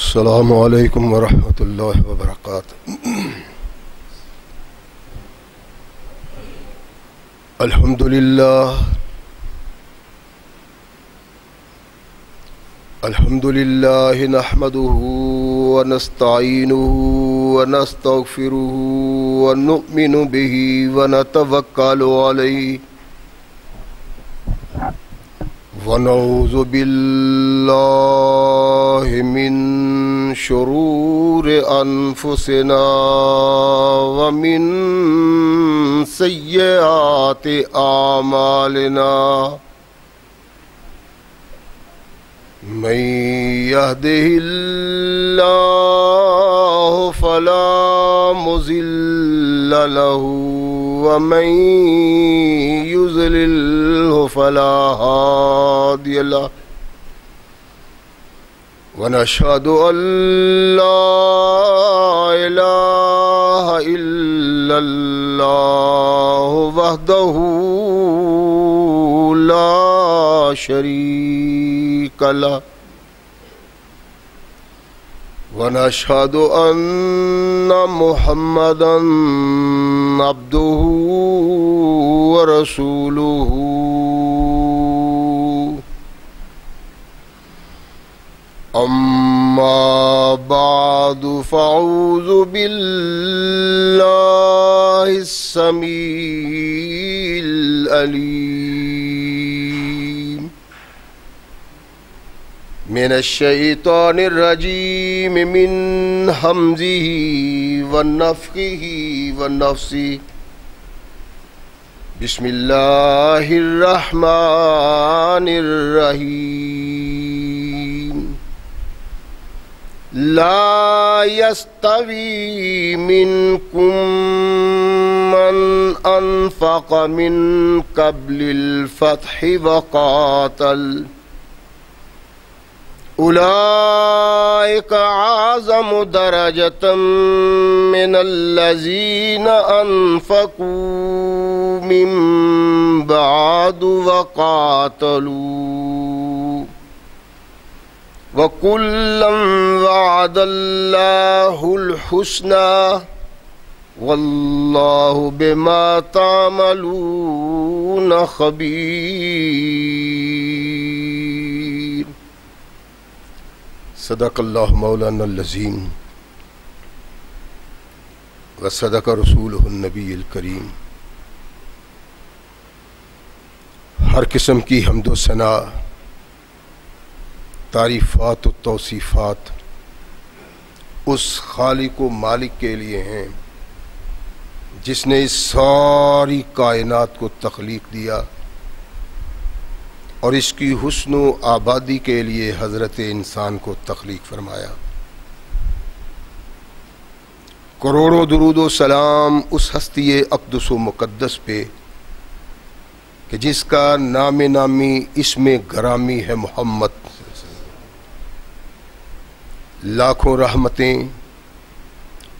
السلام علیکم ورحمۃ اللہ وبرکاتہ۔ الحمد للہ نحمده ونستعینه ونستغفره ونؤمن به ونتوکل علیہ ونعوذ باللہ من شرور انفسنا ومن سیئات اعمالنا من يهده الله فلا مضل له ومن يضلل فلا هادي له ونشهد أن لا إله إلا الله وحده لا شريك له ونشهد أن محمدا عبده ورسوله أما بعد فأعوذ بالله السميع العليم من الشيطان الرجيم من همزه ونفخه ونفثه بسم الله الرحمن الرحيم لا يستوي منكم من أنفق من قبل الفتح وقاتل أولئك أعظم درجة من الذين أنفقوا من بعد وقاتلوا وَكُلًّا وَعَدَ اللَّهُ الْحُسْنَى وَاللَّهُ بِمَا تَعْمَلُونَ خَبِيرٌ۔ صدق اللہ مولانا العظیم وصدق رسولہ النبی الکریم۔ ہر قسم کی حمد و ثنا، تعریفات و توصیفات اس خالق و مالک کے لیے ہیں جس نے اس ساری کائنات کو تخلیق دیا اور اس کی حسن و آبادی کے لیے حضرت انسان کو تخلیق فرمایا۔ کروڑوں درود و سلام اس ہستی اقدس و مقدس پہ کہ جس کا نام نامی اسم گرامی ہے محمد۔ لاکھوں رحمتیں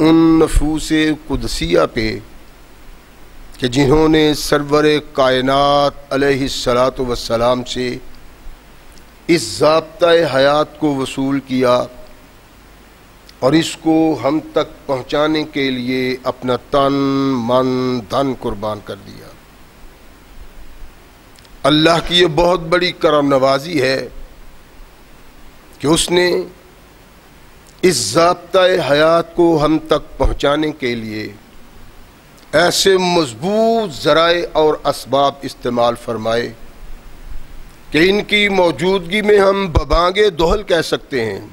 ان نفوس قدسیہ پہ کہ جنہوں نے سرور کائنات علیہ الصلاۃ والسلام سے اس ضابطۂ حیات کو وصول کیا اور اس کو ہم تک پہنچانے کے لیے اپنا تن من دھن قربان کر دیا۔ اللہ کی یہ بہت بڑی کرم نوازی ہے کہ اس نے اس ضابطۂ حیات کو ہم تک پہنچانے کے لیے ایسے مضبوط ذرائع اور اسباب استعمال فرمائے کہ ان کی موجودگی میں ہم ببانگ دہل کہہ سکتے ہیں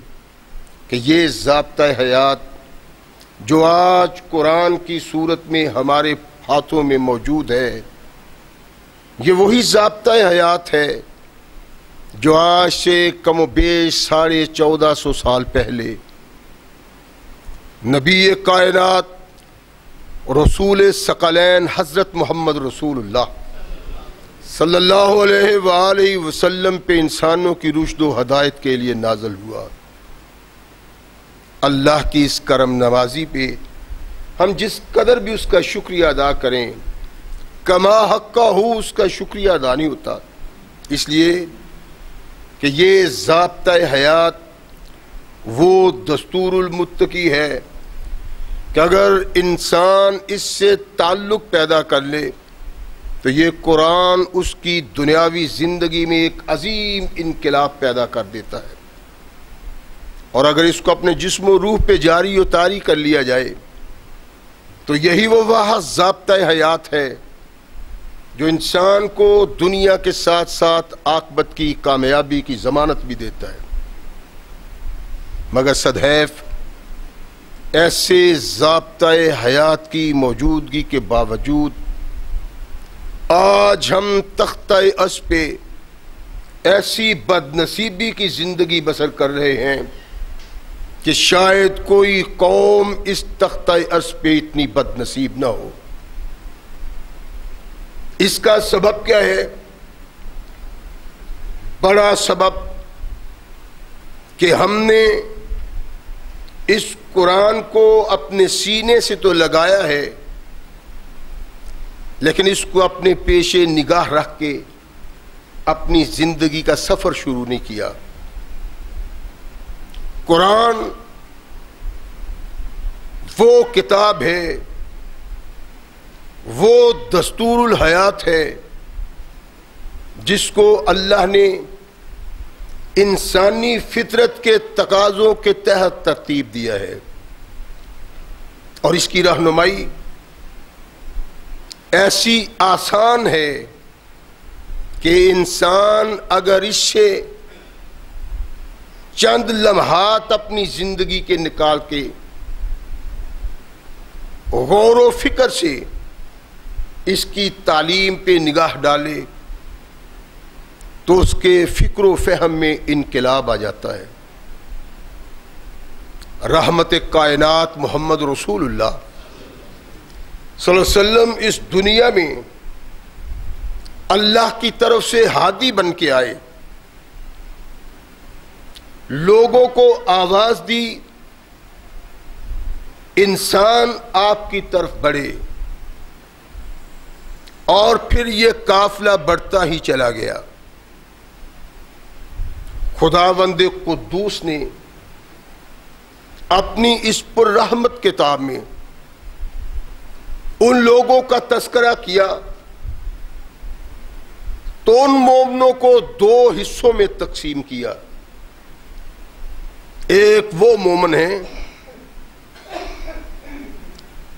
کہ یہ ضابطۂ حیات جو آج قرآن کی صورت میں ہمارے ہاتھوں میں موجود ہے، یہ وہی ضابطۂ حیات ہے جو آج سے کم و بیش 1450 سال پہلے نبی کائنات رسول ثقلین حضرت محمد رسول اللہ صلی اللہ علیہ وآلہ وسلم پہ انسانوں کی رشد و ہدایت کے لیے نازل ہوا۔ اللہ کی اس کرم نوازی پہ ہم جس قدر بھی اس کا شکریہ ادا کریں کما حق کا ہو اس کا شکریہ ادا نہیں ہوتا، اس لیے کہ یہ ضابطۂ حیات وہ دستور المتقی ہے کہ اگر انسان اس سے تعلق پیدا کر لے تو یہ قرآن اس کی دنیاوی زندگی میں ایک عظیم انقلاب پیدا کر دیتا ہے، اور اگر اس کو اپنے جسم و روح پہ جاری و طاری کر لیا جائے تو یہی وہ واحد ضابطۂ حیات ہے جو انسان کو دنیا کے ساتھ ساتھ عاقبت کی کامیابی کی ضمانت بھی دیتا ہے۔ مگر صدحیف ایسے ضابطۂ حیات کی موجودگی کے باوجود آج ہم تختہ اسب پہ ایسی بد نصیبی کی زندگی بسر کر رہے ہیں کہ شاید کوئی قوم اس تختہ اسب پہ اتنی بد نصیب نہ ہو۔ اس کا سبب کیا ہے؟ بڑا سبب کہ ہم نے اس قرآن کو اپنے سینے سے تو لگایا ہے لیکن اس کو اپنے پیش نگاہ رکھ کے اپنی زندگی کا سفر شروع نہیں کیا۔ قرآن وہ کتاب ہے، وہ دستور الحیات ہے جس کو اللہ نے انسانی فطرت کے تقاضوں کے تحت ترتیب دیا ہے، اور اس کی رہنمائی ایسی آسان ہے کہ انسان اگر اس سے چند لمحات اپنی زندگی کے نکال کے غور و فکر سے اس کی تعلیم پہ نگاہ ڈالے تو اس کے فکر و فہم میں انقلاب آ جاتا ہے۔ رحمت کائنات محمد رسول اللہ صلی اللہ علیہ وسلم اس دنیا میں اللہ کی طرف سے ہادی بن کے آئے، لوگوں کو آواز دی انسان آپ کی طرف بڑھے، اور پھر یہ قافلہ بڑھتا ہی چلا گیا۔ خداوند قدوس نے اپنی اس پر رحمت کتاب میں ان لوگوں کا تذکرہ کیا تو ان مومنوں کو دو حصوں میں تقسیم کیا۔ ایک وہ مومن ہیں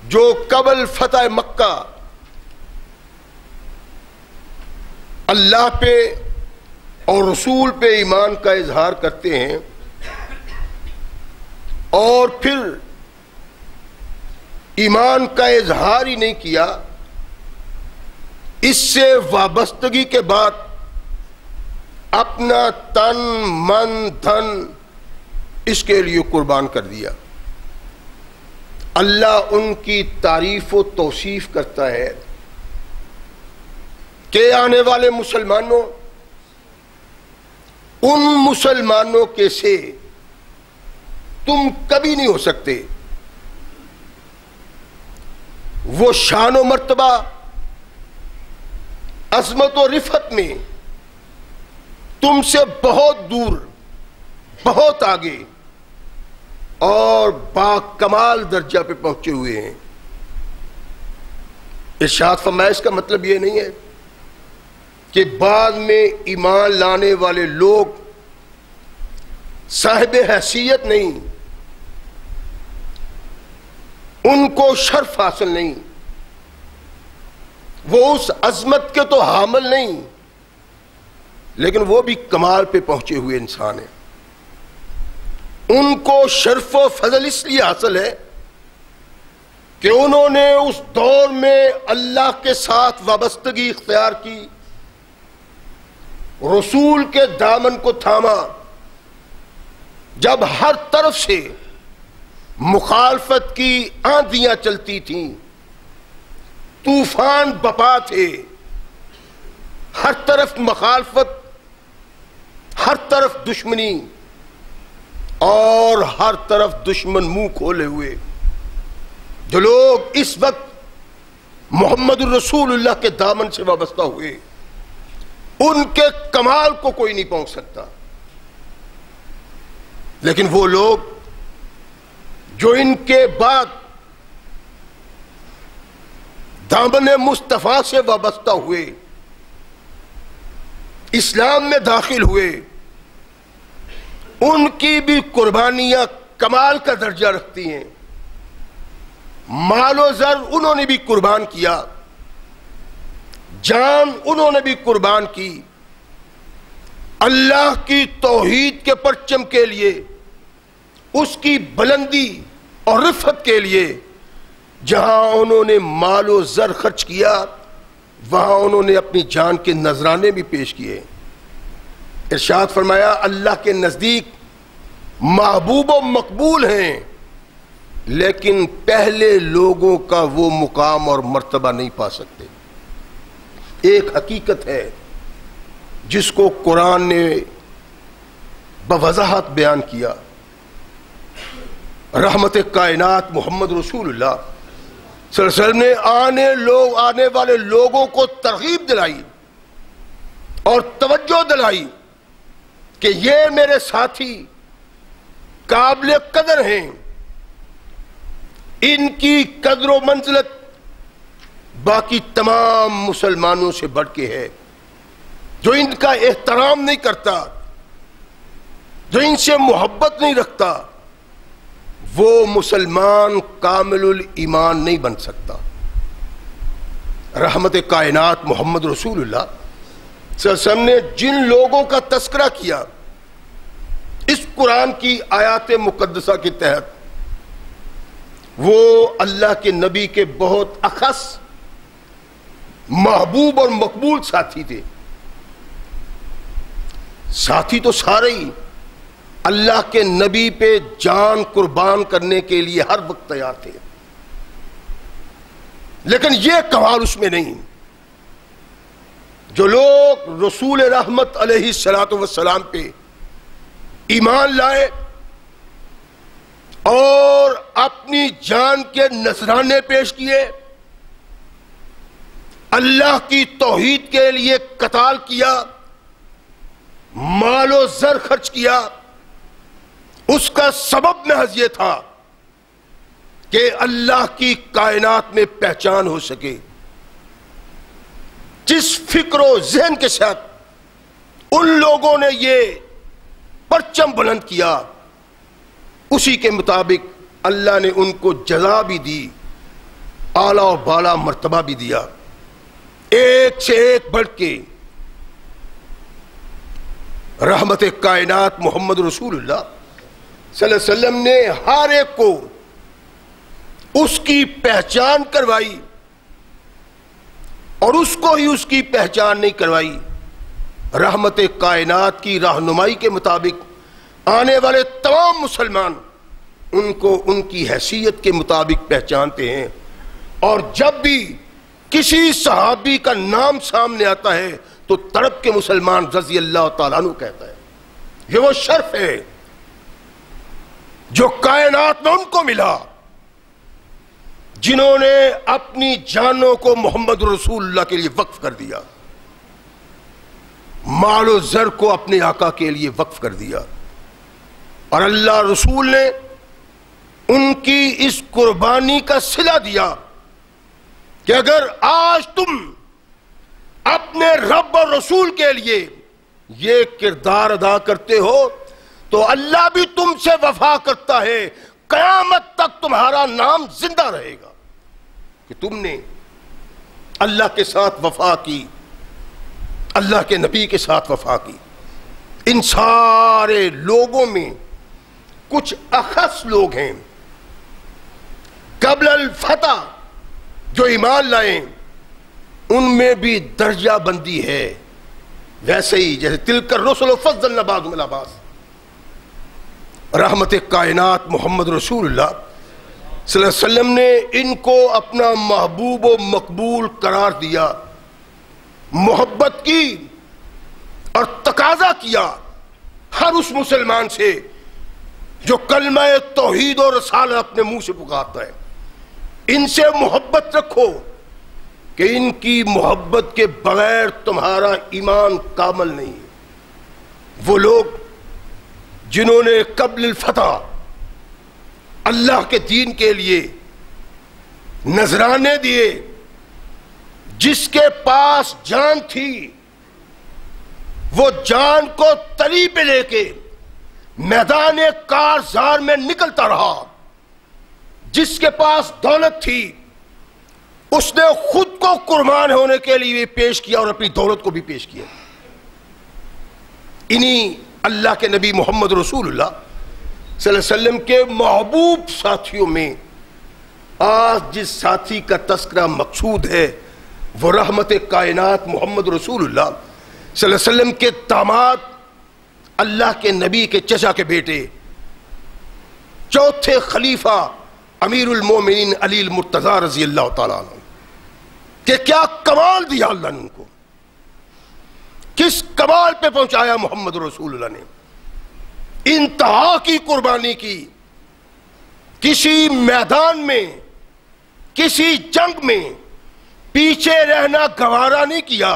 جو قبل فتح مکہ اللہ پہ اور رسول پہ ایمان کا اظہار کرتے ہیں، اور پھر ایمان کا اظہار ہی نہیں کیا، اس سے وابستگی کے بعد اپنا تن من دھن اس کے لیے قربان کر دیا۔ اللہ ان کی تعریف و توصیف کرتا ہے کہ آنے والے مسلمانوں، ان مسلمانوں کے سے تم کبھی نہیں ہو سکتے، وہ شان و مرتبہ عظمت و رفعت میں تم سے بہت دور، بہت آگے اور با کمال درجہ پہ پہنچے ہوئے ہیں۔ ارشاد فرمایا اس کا مطلب یہ نہیں ہے کہ بعد میں ایمان لانے والے لوگ صاحب حیثیت نہیں، ان کو شرف حاصل نہیں، وہ اس عظمت کے تو حامل نہیں، لیکن وہ بھی کمال پہ پہنچے ہوئے انسان ہیں۔ ان کو شرف و فضل اس لیے حاصل ہے کہ انہوں نے اس دور میں اللہ کے ساتھ وابستگی اختیار کی، رسول کے دامن کو تھاما جب ہر طرف سے مخالفت کی آندھیاں چلتی تھیں، طوفان بپا تھے، ہر طرف مخالفت، ہر طرف دشمنی، اور ہر طرف دشمن منہ کھولے ہوئے۔ جو لوگ اس وقت محمد الرسول اللہ کے دامن سے وابستہ ہوئے، ان کے کمال کو کوئی نہیں پہنچ سکتا۔ لیکن وہ لوگ جو ان کے بعد دامن مصطفیٰ سے وابستہ ہوئے، اسلام میں داخل ہوئے، ان کی بھی قربانیاں کمال کا درجہ رکھتی ہیں۔ مال و زر انہوں نے بھی قربان کیا، جان انہوں نے بھی قربان کی، اللہ کی توحید کے پرچم کے لیے، اس کی بلندی اور رفعت کے لیے جہاں انہوں نے مال و زر خرچ کیا، وہاں انہوں نے اپنی جان کے نذرانے بھی پیش کیے۔ ارشاد فرمایا اللہ کے نزدیک محبوب و مقبول ہیں، لیکن پہلے لوگوں کا وہ مقام اور مرتبہ نہیں پا سکتے۔ ایک حقیقت ہے جس کو قرآن نے بوضاحت بیان کیا۔ رحمت کائنات محمد رسول اللہ صلی اللہ علیہ وسلم نے آنے والے لوگوں کو ترغیب دلائی اور توجہ دلائی کہ یہ میرے ساتھی قابل قدر ہیں، ان کی قدر و منزلت باقی تمام مسلمانوں سے بڑھ کے ہے۔ جو ان کا احترام نہیں کرتا، جو ان سے محبت نہیں رکھتا، وہ مسلمان کامل الایمان نہیں بن سکتا۔ رحمت کائنات محمد رسول اللہ صلی اللہ علیہ وسلم نے جن لوگوں کا تذکرہ کیا اس قرآن کی آیات مقدسہ کے تحت، وہ اللہ کے نبی کے بہت اخص محبوب اور مقبول ساتھی تھے۔ ساتھی تو سارے ہی اللہ کے نبی پہ جان قربان کرنے کے لیے ہر وقت تیار تھے، لیکن یہ کمال اس میں نہیں۔ جو لوگ رسول رحمت علیہ السلام پہ ایمان لائے اور اپنی جان کے نذرانے پیش کیے، اللہ کی توحید کے لیے قتال کیا، مال و زر خرچ کیا، اس کا سبب محض یہ تھا کہ اللہ کی کائنات میں پہچان ہو سکے۔ جس فکر و ذہن کے ساتھ ان لوگوں نے یہ پرچم بلند کیا، اسی کے مطابق اللہ نے ان کو جزا بھی دی، اعلیٰ و بالا مرتبہ بھی دیا۔ ایک سے ایک بڑھ کے رحمت کائنات محمد رسول اللہ صلی اللہ علیہ وسلم نے ہر ایک کو اس کی پہچان کروائی، اور اس کو ہی اس کی پہچان نہیں کروائی۔ رحمت کائنات کی رہنمائی کے مطابق آنے والے تمام مسلمان ان کو ان کی حیثیت کے مطابق پہچانتے ہیں، اور جب بھی کسی صحابی کا نام سامنے آتا ہے تو تڑپ کے مسلمان رضی اللہ تعالیٰ عنہ کہتا ہے۔ یہ وہ شرف ہے جو کائنات میں ان کو ملا جنہوں نے اپنی جانوں کو محمد رسول اللہ کے لیے وقف کر دیا، مال و زر کو اپنے آقا کے لیے وقف کر دیا، اور اللہ رسول نے ان کی اس قربانی کا صلہ دیا کہ اگر آج تم اپنے رب اور رسول کے لیے یہ کردار ادا کرتے ہو تو اللہ بھی تم سے وفا کرتا ہے، قیامت تک تمہارا نام زندہ رہے گا کہ تم نے اللہ کے ساتھ وفا کی، اللہ کے نبی کے ساتھ وفا کی۔ ان سارے لوگوں میں کچھ اخص لوگ ہیں قبل الفتح جو ایمان لائیں، ان میں بھی درجہ بندی ہے، ویسے ہی جیسے تلک الرسل فضلنا بعضهم علی بعض۔ رحمت کائنات محمد رسول اللہ صلی اللہ علیہ وسلم نے ان کو اپنا محبوب و مقبول قرار دیا، محبت کی اور تقاضا کیا ہر اس مسلمان سے جو کلمہ توحید اور رسالت اپنے منہ سے پکارتا ہے، ان سے محبت رکھو کہ ان کی محبت کے بغیر تمہارا ایمان کامل نہیں ہے۔ وہ لوگ جنہوں نے قبل الفتح اللہ کے دین کے لیے نذرانے دیے، جس کے پاس جان تھی وہ جان کو تلی پہ لے کے میدان کارزار میں نکلتا رہا، جس کے پاس دولت تھی اس نے خود کو قربان ہونے کے لیے پیش کیا اور اپنی دولت کو بھی پیش کیا۔ انہی اللہ کے نبی محمد رسول اللہ صلی اللہ علیہ وسلم کے محبوب ساتھیوں میں آج جس ساتھی کا تذکرہ مقصود ہے وہ رحمت کائنات محمد رسول اللہ صلی اللہ علیہ وسلم کے داماد، اللہ کے نبی کے چچا کے بیٹے، چوتھے خلیفہ امیر المومنین علی المرتضی رضی اللہ تعالیٰ عنہ، کہ کیا کمال دیا اللہ نے ان کو، کس کمال پہ پہنچایا محمد رسول اللہ نے، انتہا کی قربانی کی، کسی میدان میں کسی جنگ میں پیچھے رہنا گوارا نہیں کیا،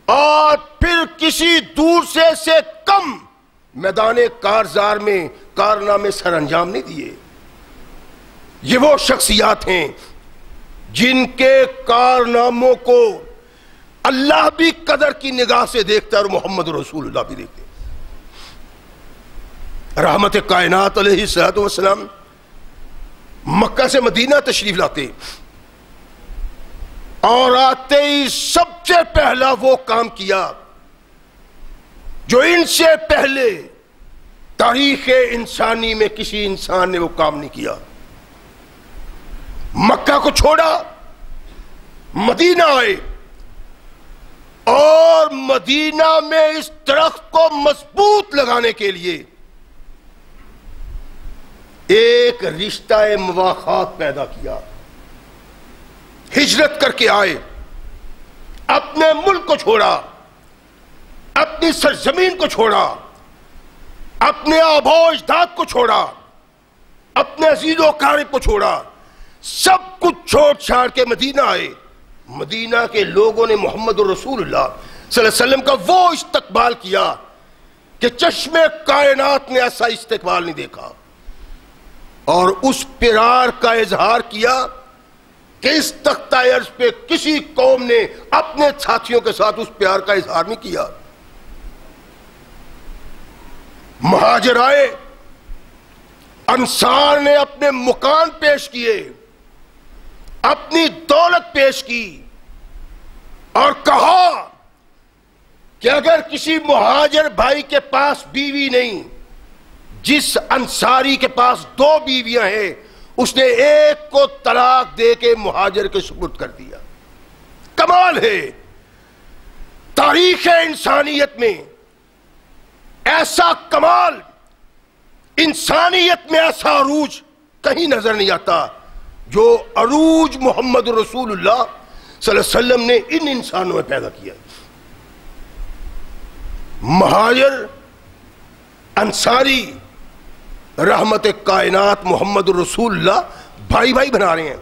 اور پھر کسی دور سے کم میدان کارزار میں کارنامے سر انجام نہیں دیے۔ یہ وہ شخصیات ہیں جن کے کارناموں کو اللہ بھی قدر کی نگاہ سے دیکھتا ہے اور محمد رسول اللہ بھی دیکھتے۔ رحمت کائنات علیہ الصلوۃ والسلام مکہ سے مدینہ تشریف لاتے اور آتے ہی سب سے پہلا وہ کام کیا جو ان سے پہلے تاریخ انسانی میں کسی انسان نے وہ کام نہیں کیا۔ مکہ کو چھوڑا، مدینہ آئے اور مدینہ میں اس درخت کو مضبوط لگانے کے لیے ایک رشتہ مواخات پیدا کیا۔ ہجرت کر کے آئے، اپنے ملک کو چھوڑا، اپنی سرزمین کو چھوڑا، اپنے آبا و اجداد کو چھوڑا، اپنے عزیز و اقارب کو چھوڑا، سب کچھ چھوڑ چھاڑ کے مدینہ آئے۔ مدینہ کے لوگوں نے محمد رسول اللہ صلی اللہ علیہ وسلم کا وہ استقبال کیا کہ چشم کائنات نے ایسا استقبال نہیں دیکھا، اور اس پیار کا اظہار کیا کہ اس تختہ عرض پہ کسی قوم نے اپنے ساتھیوں کے ساتھ اس پیار کا اظہار نہیں کیا۔ مہاجر آئے، انصار نے اپنے مکان پیش کیے، اپنی دولت پیش کی، اور کہا کہ اگر کسی مہاجر بھائی کے پاس بیوی نہیں، جس انصاری کے پاس 2 بیویاں ہیں، اس نے ایک کو طلاق دے کے مہاجر کے سپرد کر دیا۔ کمال ہے، تاریخ انسانیت میں ایسا کمال، انسانیت میں ایسا عروج کہیں نظر نہیں آتا جو عروج محمد رسول اللہ صلی اللہ علیہ وسلم نے ان انسانوں میں پیدا کیا۔ مہاجر، انصاری، رحمت کائنات محمد رسول اللہ بھائی بھائی بنا رہے ہیں۔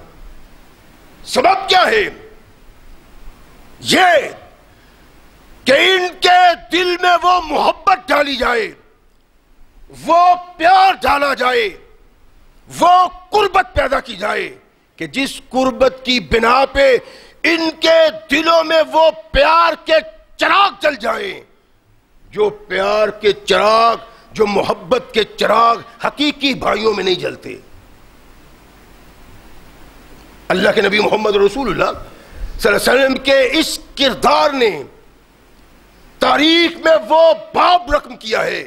سبب کیا ہے؟ یہ کہ ان کے دل میں وہ محبت ڈالی جائے، وہ پیار ڈالا جائے، وہ قربت پیدا کی جائے کہ جس قربت کی بنا پہ ان کے دلوں میں وہ پیار کے چراغ جل جائیں، جو پیار کے چراغ، جو محبت کے چراغ حقیقی بھائیوں میں نہیں جلتے۔ اللہ کے نبی محمد رسول اللہ صلی اللہ علیہ وسلم کے اس کردار نے تاریخ میں وہ باب رقم کیا ہے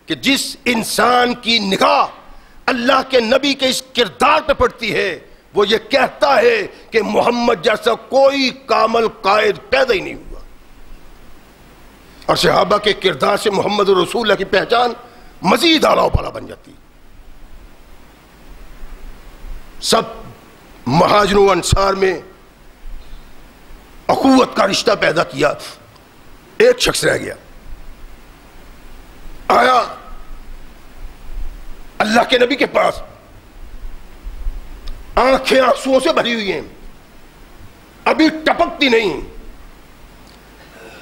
کہ جس انسان کی نگاہ اللہ کے نبی کے اس کردار پہ پڑتی ہے وہ یہ کہتا ہے کہ محمد جیسا کوئی کامل قائد پیدا ہی نہیں ہوا۔ اور صحابہ کے کردار سے محمد رسول اللہ کی پہچان مزید اعلیٰ و بالا بن جاتی۔ سب مہاجروں و انصار میں اخوت کا رشتہ پیدا کیا۔ ایک شخص رہ گیا، آیا اللہ کے نبی کے پاس، آنکھیں آنسوؤں سے بھری ہوئی ہیں، ابھی ٹپکتی نہیں۔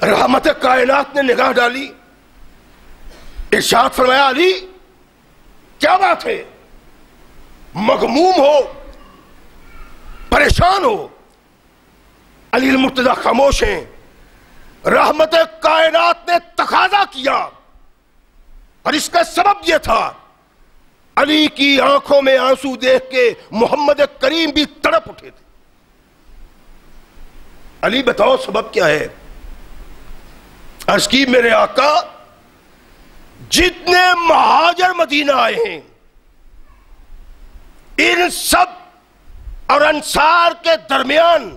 رحمت کائنات نے نگاہ ڈالی، ارشاد فرمایا علی کیا بات ہے، مغموم ہو، پریشان ہو؟ علی المرتضیٰ خاموش ہیں۔ رحمت کائنات نے تقاضا کیا، اور اس کا سبب یہ تھا، علی کی آنکھوں میں آنسو دیکھ کے محمد کریم بھی تڑپ اٹھے تھے۔ علی بتاؤ سبب کیا ہے؟ عرض کی میرے آقا جتنے مہاجر مدینہ آئے ہیں ان سب اور انصار کے درمیان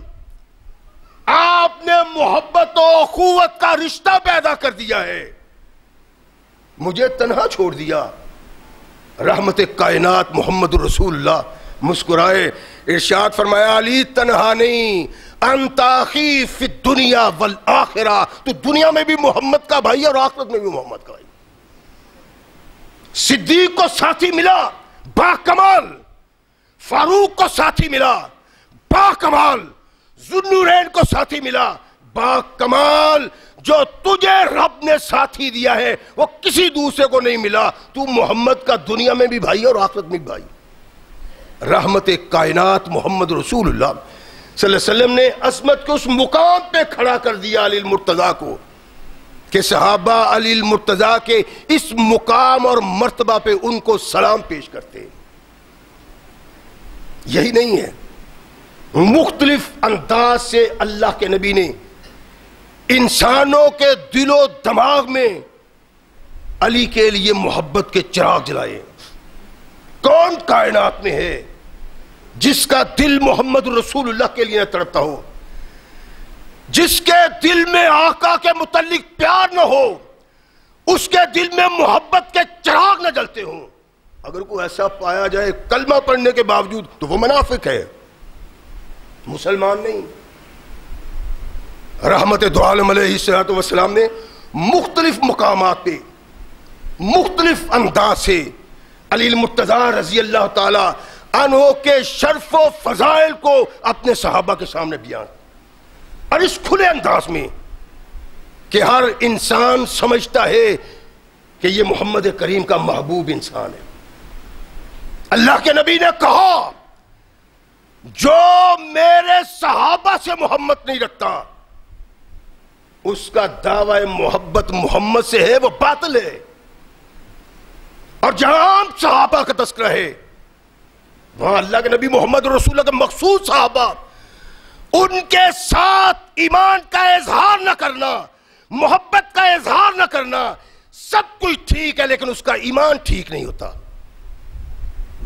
آپ نے محبت و اخوت کا رشتہ پیدا کر دیا ہے، مجھے تنہا چھوڑ دیا۔ رحمت کائنات محمد رسول اللہ مسکرائے، ارشاد فرمایا علی تنہا نہیں، انت اخی فی الدنیا والآخرہ، تو دنیا میں بھی محمد کا بھائی اور آخرت میں بھی محمد کا بھائی۔ صدیق کو ساتھی ملا با کمال، فاروق کو ساتھی ملا با کمال، ذوالنورین کو ساتھی ملا با کمال۔ جو تجھے رب نے ساتھی دیا ہے وہ کسی دوسرے کو نہیں ملا، تو محمد کا دنیا میں بھی بھائی اور آخرت میں بھی بھائی۔ رحمت کائنات محمد رسول اللہ صلی اللہ علیہ وسلم نے عظمت کے اس مقام پہ کھڑا کر دیا علی المرتضیٰ کو کہ صحابہ علی المرتضیٰ کے اس مقام اور مرتبہ پہ ان کو سلام پیش کرتے۔ یہی نہیں ہے، مختلف انداز سے اللہ کے نبی نے انسانوں کے دل و دماغ میں علی کے لیے محبت کے چراغ جلائے۔ کون کائنات میں ہے جس کا دل محمد رسول اللہ کے لیے نہ تڑپتا ہو، جس کے دل میں آقا کے متعلق پیار نہ ہو، اس کے دل میں محبت کے چراغ نہ جلتے ہوں؟ اگر کوئی ایسا پایا جائے کلمہ پڑھنے کے باوجود تو وہ منافق ہے، مسلمان نہیں۔ رحمت دو عالم علیہ السلام نے مختلف مقامات پہ مختلف انداز سے علی المرتضیٰ رضی اللہ تعالی عنہ کے شرف و فضائل کو اپنے صحابہ کے سامنے بیان، اور اس کھلے انداز میں کہ ہر انسان سمجھتا ہے کہ یہ محمد کریم کا محبوب انسان ہے۔ اللہ کے نبی نے کہا جو میرے صحابہ سے محبت نہیں رکھتا اس کا دعوی محبت محمد سے ہے وہ باطل ہے، اور جہاں عام صحابہ کا تذکرہ ہے وہاں اللہ کے نبی محمد رسول اللہ کے مخصوص صحابہ، ان کے ساتھ ایمان کا اظہار نہ کرنا، محبت کا اظہار نہ کرنا، سب کچھ ٹھیک ہے لیکن اس کا ایمان ٹھیک نہیں ہوتا۔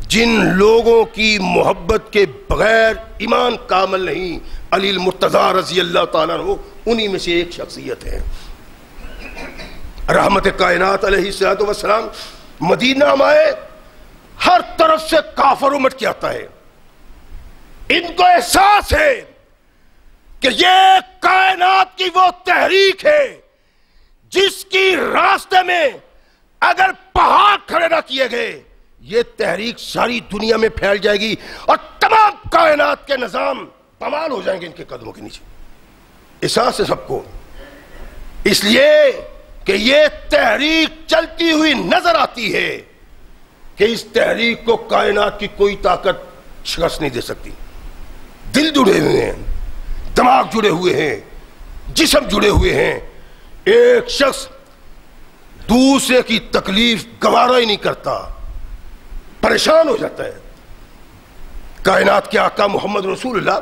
جن لوگوں کی محبت کے بغیر ایمان کامل نہیں، علی المرتضیٰ رضی اللہ تعالیٰ عنہ انہی میں سے ایک شخصیت ہے۔ رحمت کائنات علیہ السلام مدینہ میں آئے، ہر طرف سے کافر امٹ کے آتا ہے، ان کو احساس ہے کہ یہ کائنات کی وہ تحریک ہے جس کی راستے میں اگر پہاڑ کھڑے نہ کیے گئے یہ تحریک ساری دنیا میں پھیل جائے گی اور تمام کائنات کے نظام پامال ہو جائیں گے ان کے قدموں کے نیچے۔ احساس ہے سب کو، اس لیے کہ یہ تحریک چلتی ہوئی نظر آتی ہے کہ اس تحریک کو کائنات کی کوئی طاقت شکست نہیں دے سکتی۔ دل جڑے ہوئے ہیں، دماغ جڑے ہوئے ہیں، جسم جڑے ہوئے ہیں، ایک شخص دوسرے کی تکلیف گوارا ہی نہیں کرتا، پریشان ہو جاتا ہے۔ کائنات کے آقا محمد رسول اللہ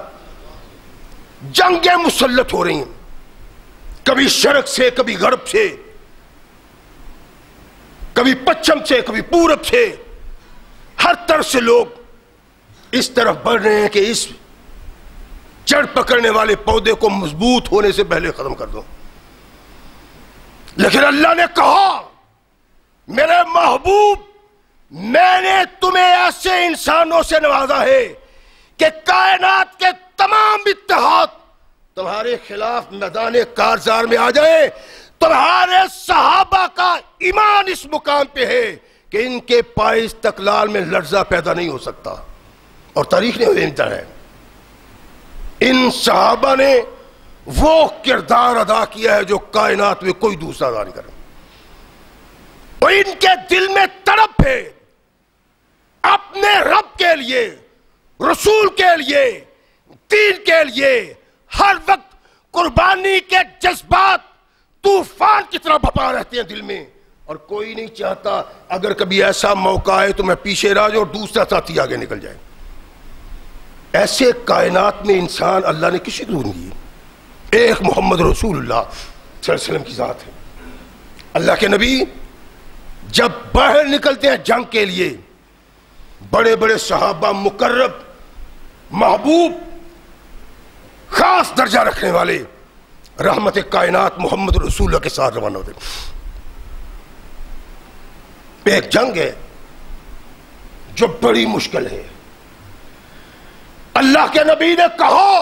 جنگیں مسلط ہو رہی ہیں، کبھی شرق سے، کبھی غرب سے، کبھی پچھم سے، کبھی پورب سے، ہر طرف سے لوگ اس طرف بڑھ رہے ہیں کہ اس جڑ پکڑنے والے پودے کو مضبوط ہونے سے پہلے ختم کر دو۔ لیکن اللہ نے کہا میرے محبوب میں نے تمہیں ایسے انسانوں سے نوازا ہے کہ کائنات کے تمام اتحاد تمہارے خلاف میدان کارزار میں آ جائے۔ تمہارے صحابہ کا ایمان اس مقام پہ ہے کہ ان کے پائے استقلال میں لرزہ پیدا نہیں ہو سکتا، اور تاریخ نے بتایا ہے ان صحابہ نے وہ کردار ادا کیا ہے جو کائنات میں کوئی دوسرا ادا نہیں کرا۔ تو ان کے دل میں تڑپ ہے اپنے رب کے لیے، رسول کے لیے، دین کے لیے ہر وقت قربانی کے جذبات طوفان کی طرح بھپا رہتے ہیں دل میں، اور کوئی نہیں چاہتا اگر کبھی ایسا موقع آئے تو میں پیچھے رہ جاؤں اور دوسرا ساتھی آگے نکل جائے۔ ایسے کائنات میں انسان اللہ نے کسی کو نہیں دی، ایک محمد رسول اللہ صلی اللہ علیہ وسلم کی ذات ہے۔ اللہ کے نبی جب باہر نکلتے ہیں جنگ کے لیے، بڑے بڑے صحابہ مقرب، محبوب، خاص درجہ رکھنے والے رحمت کائنات محمد رسول اللہ کے ساتھ روانہ ہوتے ہیں۔ ایک جنگ ہے جو بڑی مشکل ہے، اللہ کے نبی نے کہا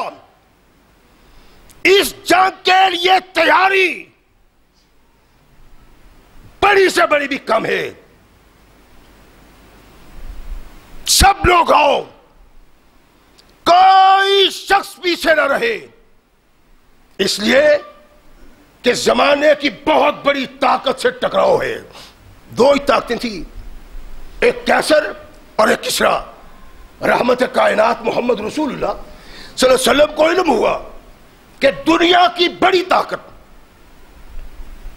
اس جنگ کے لیے تیاری بڑی سے بڑی بھی کم ہے، سب لوگ آؤ، کوئی شخص پیچھے نہ رہے، اس لیے کہ زمانے کی بہت بڑی طاقت سے ٹکراؤ ہے۔ دو ہی طاقتیں تھیں، ایک کیسر اور ایک کسرا۔ رحمت کائنات محمد رسول اللہ صلی اللہ علیہ وسلم کو علم ہوا کہ دنیا کی بڑی طاقت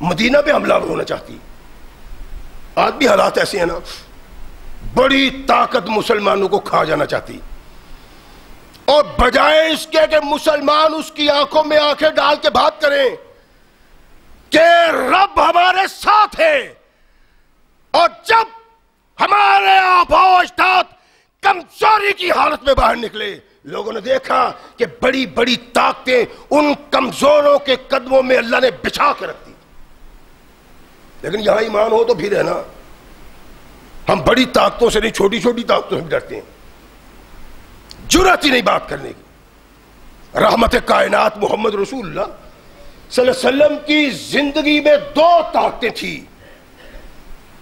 مدینہ پہ حملہ ہونا چاہتی، آج بھی حالات ایسے ہیں نا، بڑی طاقت مسلمانوں کو کھا جانا چاہتی، اور بجائے اس کے کہ مسلمان اس کی آنکھوں میں آنکھیں ڈال کے بات کریں کہ رب ہمارے ساتھ ہے، اور جب ہمارے آبا و اجداد کمزوری کی حالت میں باہر نکلے، لوگوں نے دیکھا کہ بڑی بڑی طاقتیں ان کمزوروں کے قدموں میں اللہ نے بچھا کے رکھ دی۔ لیکن یہاں ایمان ہو تو پھر ہے نا، ہم بڑی طاقتوں سے نہیں، چھوٹی چھوٹی طاقتوں سے بھی ڈرتے ہیں، جرأت ہی نہیں بات کرنے کی۔ رحمت کائنات محمد رسول اللہ صلی اللہ علیہ وسلم کی زندگی میں دو طاقتیں تھیں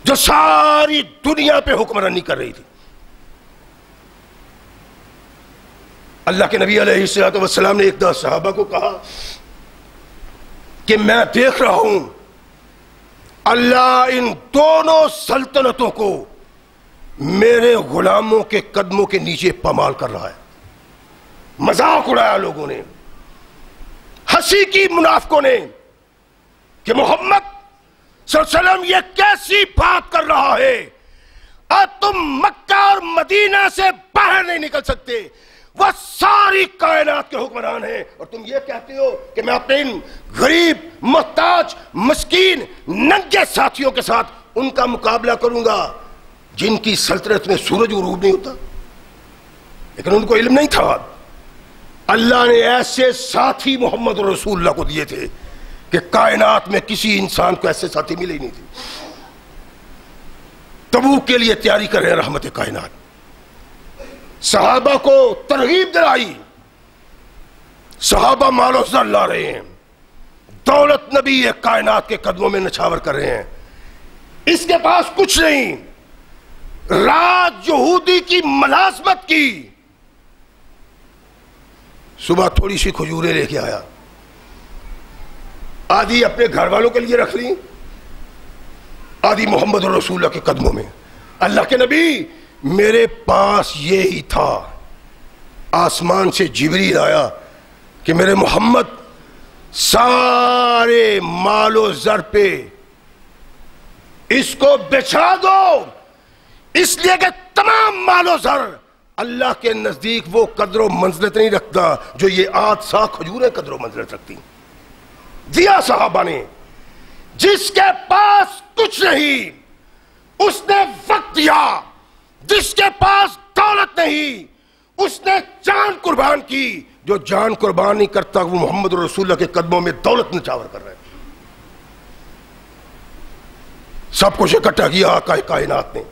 جو ساری دنیا پہ حکمرانی کر رہی تھی۔ اللہ کے نبی علیہ الصلوۃ والسلام نے ایک دفعہ صحابہ کو کہا کہ میں دیکھ رہا ہوں اللہ ان دونوں سلطنتوں کو میرے غلاموں کے قدموں کے نیچے پامال کر رہا ہے۔ مذاق اڑایا لوگوں نے، ہنسی کی منافقوں نے کہ محمد صلی اللہ علیہ وسلم یہ کیسی بات کر رہا ہے، اور تم مکہ اور مدینہ سے باہر نہیں نکل سکتے، وہ ساری کائنات کے حکمران ہیں، اور تم یہ کہتے ہو کہ میں اپنے ان غریب، محتاج، مسکین، ننگے ساتھیوں کے ساتھ ان کا مقابلہ کروں گا جن کی سلطنت میں سورج غروب نہیں ہوتا۔ لیکن ان کو علم نہیں تھا، اللہ نے ایسے ساتھی محمد رسول اللہ کو دیے تھے کہ کائنات میں کسی انسان کو ایسے ساتھی ملے ہی نہیں تھے۔ تبوک کے لیے تیاری کر رہے ہیں رحمت کائنات، صحابہ کو ترغیب دلائی، صحابہ مال و زر لا رہے ہیں، دولت نبی کائنات کے قدموں میں نچھاور کر رہے ہیں، اس کے پاس کچھ نہیں، رات یہودی کی ملازمت کی، صبح تھوڑی سی کھجوریں لے کے آیا، آدھی اپنے گھر والوں کے لیے رکھ لی، آدھی محمد رسول اللہ کے قدموں میں۔ اللہ کے نبی میرے پاس یہی تھا، آسمان سے جبریل آیا کہ میرے محمد سارے مال و زر پہ اس کو بچھا دو، اس لیے کہ تمام مال و زر اللہ کے نزدیک وہ قدر و منزلت نہیں رکھتا جو یہ 8 سا کھجوریں قدر و منزلت رکھتی۔ دیا صحابہ نے، جس کے پاس کچھ نہیں اس نے وقت دیا، جس کے پاس دولت نہیں اس نے جان قربان کی، جو جان قربان نہیں کرتا وہ محمد رسول اللہ کے قدموں میں دولت نچھاور کر رہا ہے۔ سب کچھ اکٹھا کیا آقا کائنات نے،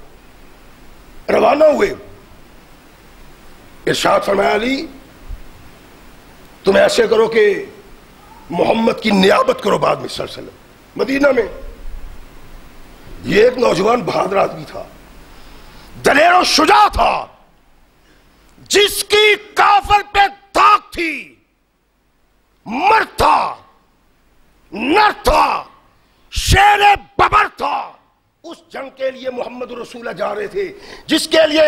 روانہ ہوئے، ارشاد فرمایا علی تم ایسے کرو کہ محمد کی نیابت کرو بعد میں صلی اللہ علیہ وسلم۔ مدینہ میں یہ ایک نوجوان بہادر آدمی تھا، دلیر و شجاع تھا، جس کی کافر پہ داغ تھی، مرد تھا، نر تھا، شیر ببر تھا، اس جنگ کے لیے محمد رسول اللہ جا رہے تھے جس کے لیے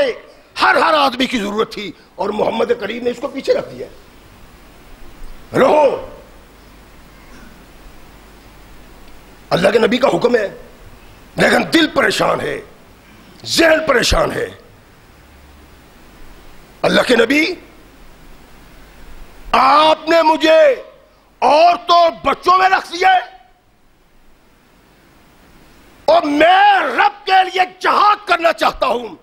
ہر آدمی کی ضرورت تھی، اور محمد کریم نے اس کو پیچھے رکھ دیا. رہو، اللہ کے نبی کا حکم ہے، لیکن دل پریشان ہے، ذہن پریشان ہے. اللہ کے نبی، آپ نے مجھے عورتوں اور بچوں میں رکھ دیا ہے، اور میں رب کے لیے جہاد کرنا چاہتا ہوں،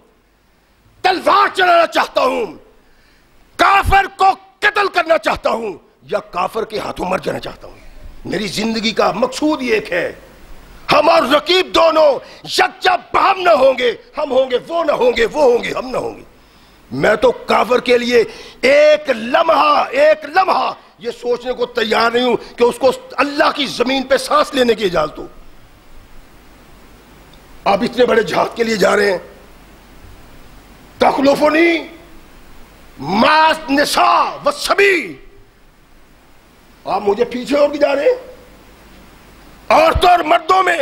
تلوار چلانا چاہتا ہوں، کافر کو قتل کرنا چاہتا ہوں، یا کافر کے ہاتھوں مر جانا چاہتا ہوں. میری زندگی کا مقصود ہی ایک ہے، ہم اور رقیب دونوں یکجا باہم نہ ہوں گے، ہم ہوں گے وہ نہ ہوں گے، وہ ہوں گے ہم نہ ہوں گے. میں تو کافر کے لیے ایک لمحہ یہ سوچنے کو تیار نہیں ہوں کہ اس کو اللہ کی زمین پہ سانس لینے کی اجازت ہو. آپ اتنے بڑے جہاد کے لیے جا رہے ہیں، تخلفنی ما النساء والصبی، آپ مجھے پیچھے اور بھی جا رہے ہیں. عورتوں اور مردوں میں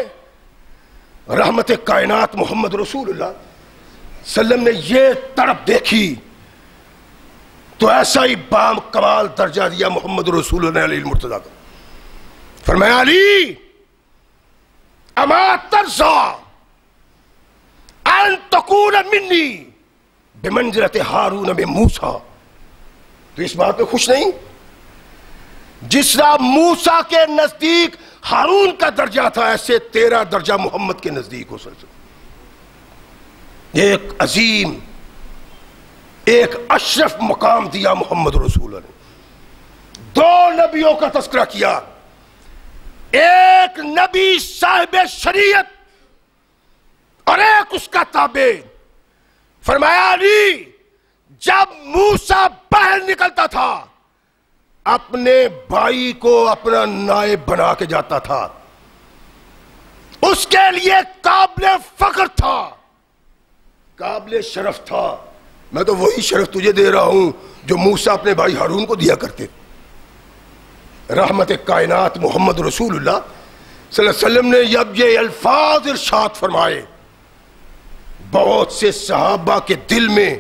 رحمت کائنات محمد رسول اللہ صلی اللہ علیہ وسلم نے یہ طرف دیکھی تو ایسا ہی بام کمال درجہ دیا محمد رسول اللہ علیہ المرتضیٰ کو. فرمایا علی اما ترضى ان تكون منی بمنزلت ہارون من موسیٰ، تو اس بات پہ خوش نہیں جس طرح موسیٰ کے نزدیک ہارون کا درجہ تھا، ایسے تیرا درجہ محمد کے نزدیک ہو سکتا. ایک عظیم، ایک اشرف مقام دیا محمد رسول اللہ نے. دو نبیوں کا تذکرہ کیا، ایک نبی صاحب شریعت اور ایک اس کا تابع. فرمایا علی جب موسیٰ باہر نکلتا تھا اپنے بھائی کو اپنا نائب بنا کے جاتا تھا، اس کے لیے قابل فخر تھا، قابل شرف تھا. میں تو وہی شرف تجھے دے رہا ہوں جو موسیٰ اپنے بھائی ہارون کو دیا کرتے. رحمت کائنات محمد رسول اللہ صلی اللہ علیہ وسلم نے جب یہ الفاظ ارشاد فرمائے، بہت سے صحابہ کے دل میں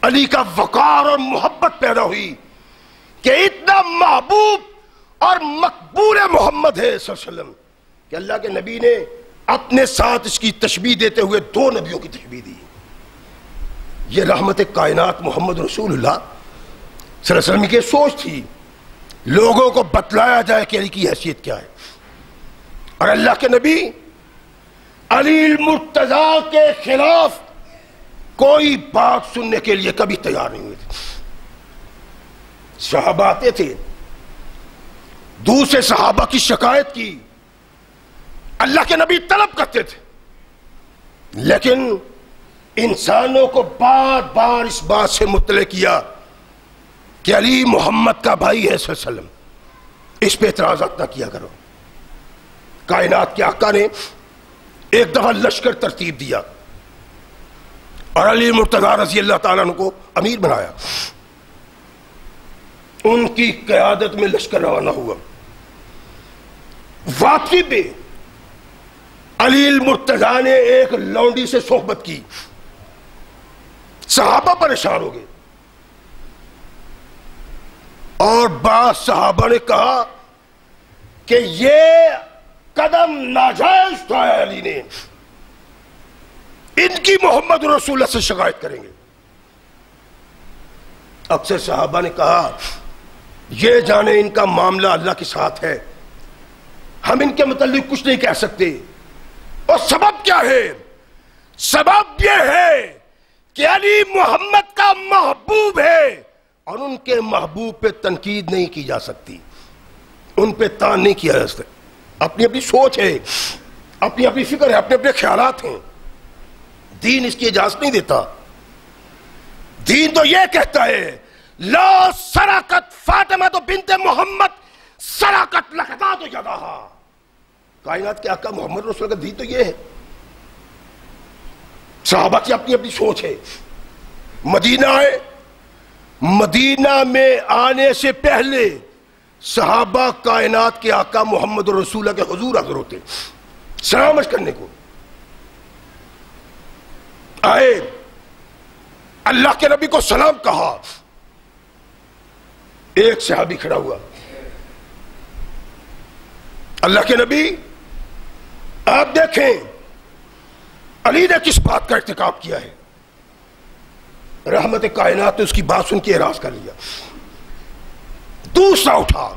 علی کا وقار اور محبت پیدا ہوئی کہ اتنا محبوب اور مقبول محمد ہے صلی اللہ علیہ وسلم کہ اللہ کے نبی نے اپنے ساتھ اس کی تشبیہ دیتے ہوئے دو نبیوں کی تشبیہ دی. یہ رحمت کائنات محمد رسول اللہ صلی اللہ علیہ وسلم کی سوچ تھی، لوگوں کو بتلایا جائے کہ علی کی حیثیت کیا ہے. اور اللہ کے نبی علی المرتضیٰ کے خلاف کوئی بات سننے کے لیے کبھی تیار نہیں ہوئے تھے. صحابہ آتے تھے، دوسرے صحابہ کی شکایت کی، اللہ کے نبی طلب کرتے تھے، لیکن انسانوں کو بار بار اس بات سے مطلع کیا کہ علی محمد کا بھائی ہے صلی اللہ علیہ وسلم، اس پہ اعتراضات نہ کیا کرو. کائنات کے آقا نے ایک دفعہ لشکر ترتیب دیا اور علی مرتضیٰ رضی اللہ تعالیٰ عنہ کو امیر بنایا. ان کی قیادت میں لشکر روانہ ہوا. واپسی پہ علی المرتضیٰ نے ایک لونڈی سے صحبت کی. صحابہ پریشان ہو گئے اور بعض صحابہ نے کہا کہ یہ قدم ناجائز اٹھایا علی نے، ان کی محمد رسول اللہ سے شکایت کریں گے. اکثر صحابہ نے کہا یہ جانے ان کا معاملہ اللہ کے ساتھ ہے، ہم ان کے متعلق کچھ نہیں کہہ سکتے. اور سبب کیا ہے؟ سبب یہ ہے کہ علی محمد کا محبوب ہے اور ان کے محبوب پہ تنقید نہیں کی جا سکتی، ان پہ تان نہیں کیا جا سکتا. اپنی اپنی سوچ ہے، اپنی اپنی فکر ہے، اپنے اپنے خیالات ہیں. دین اس کی اجازت نہیں دیتا. دین تو یہ کہتا ہے لا سرقت فاطمہ تو بنت محمد سرقت لقطات یدہا. کائنات کے آقا محمد رسول کا دین تو یہ ہے. صحابہ کی اپنی اپنی سوچ ہے. مدینہ آئے، مدینہ میں آنے سے پہلے صحابہ کائنات کے آقا محمد رسول کے حضور حاضر ہوتے سلام کرنے کو. آئے، اللہ کے نبی کو سلام کہا، ایک صحابی کھڑا ہوا، اللہ کے نبی آپ دیکھیں علی نے کس بات کا ارتکاب کیا ہے۔ رحمت کائنات نے اس کی بات سن کے اعراض کر لیا۔ دوسرا اٹھا،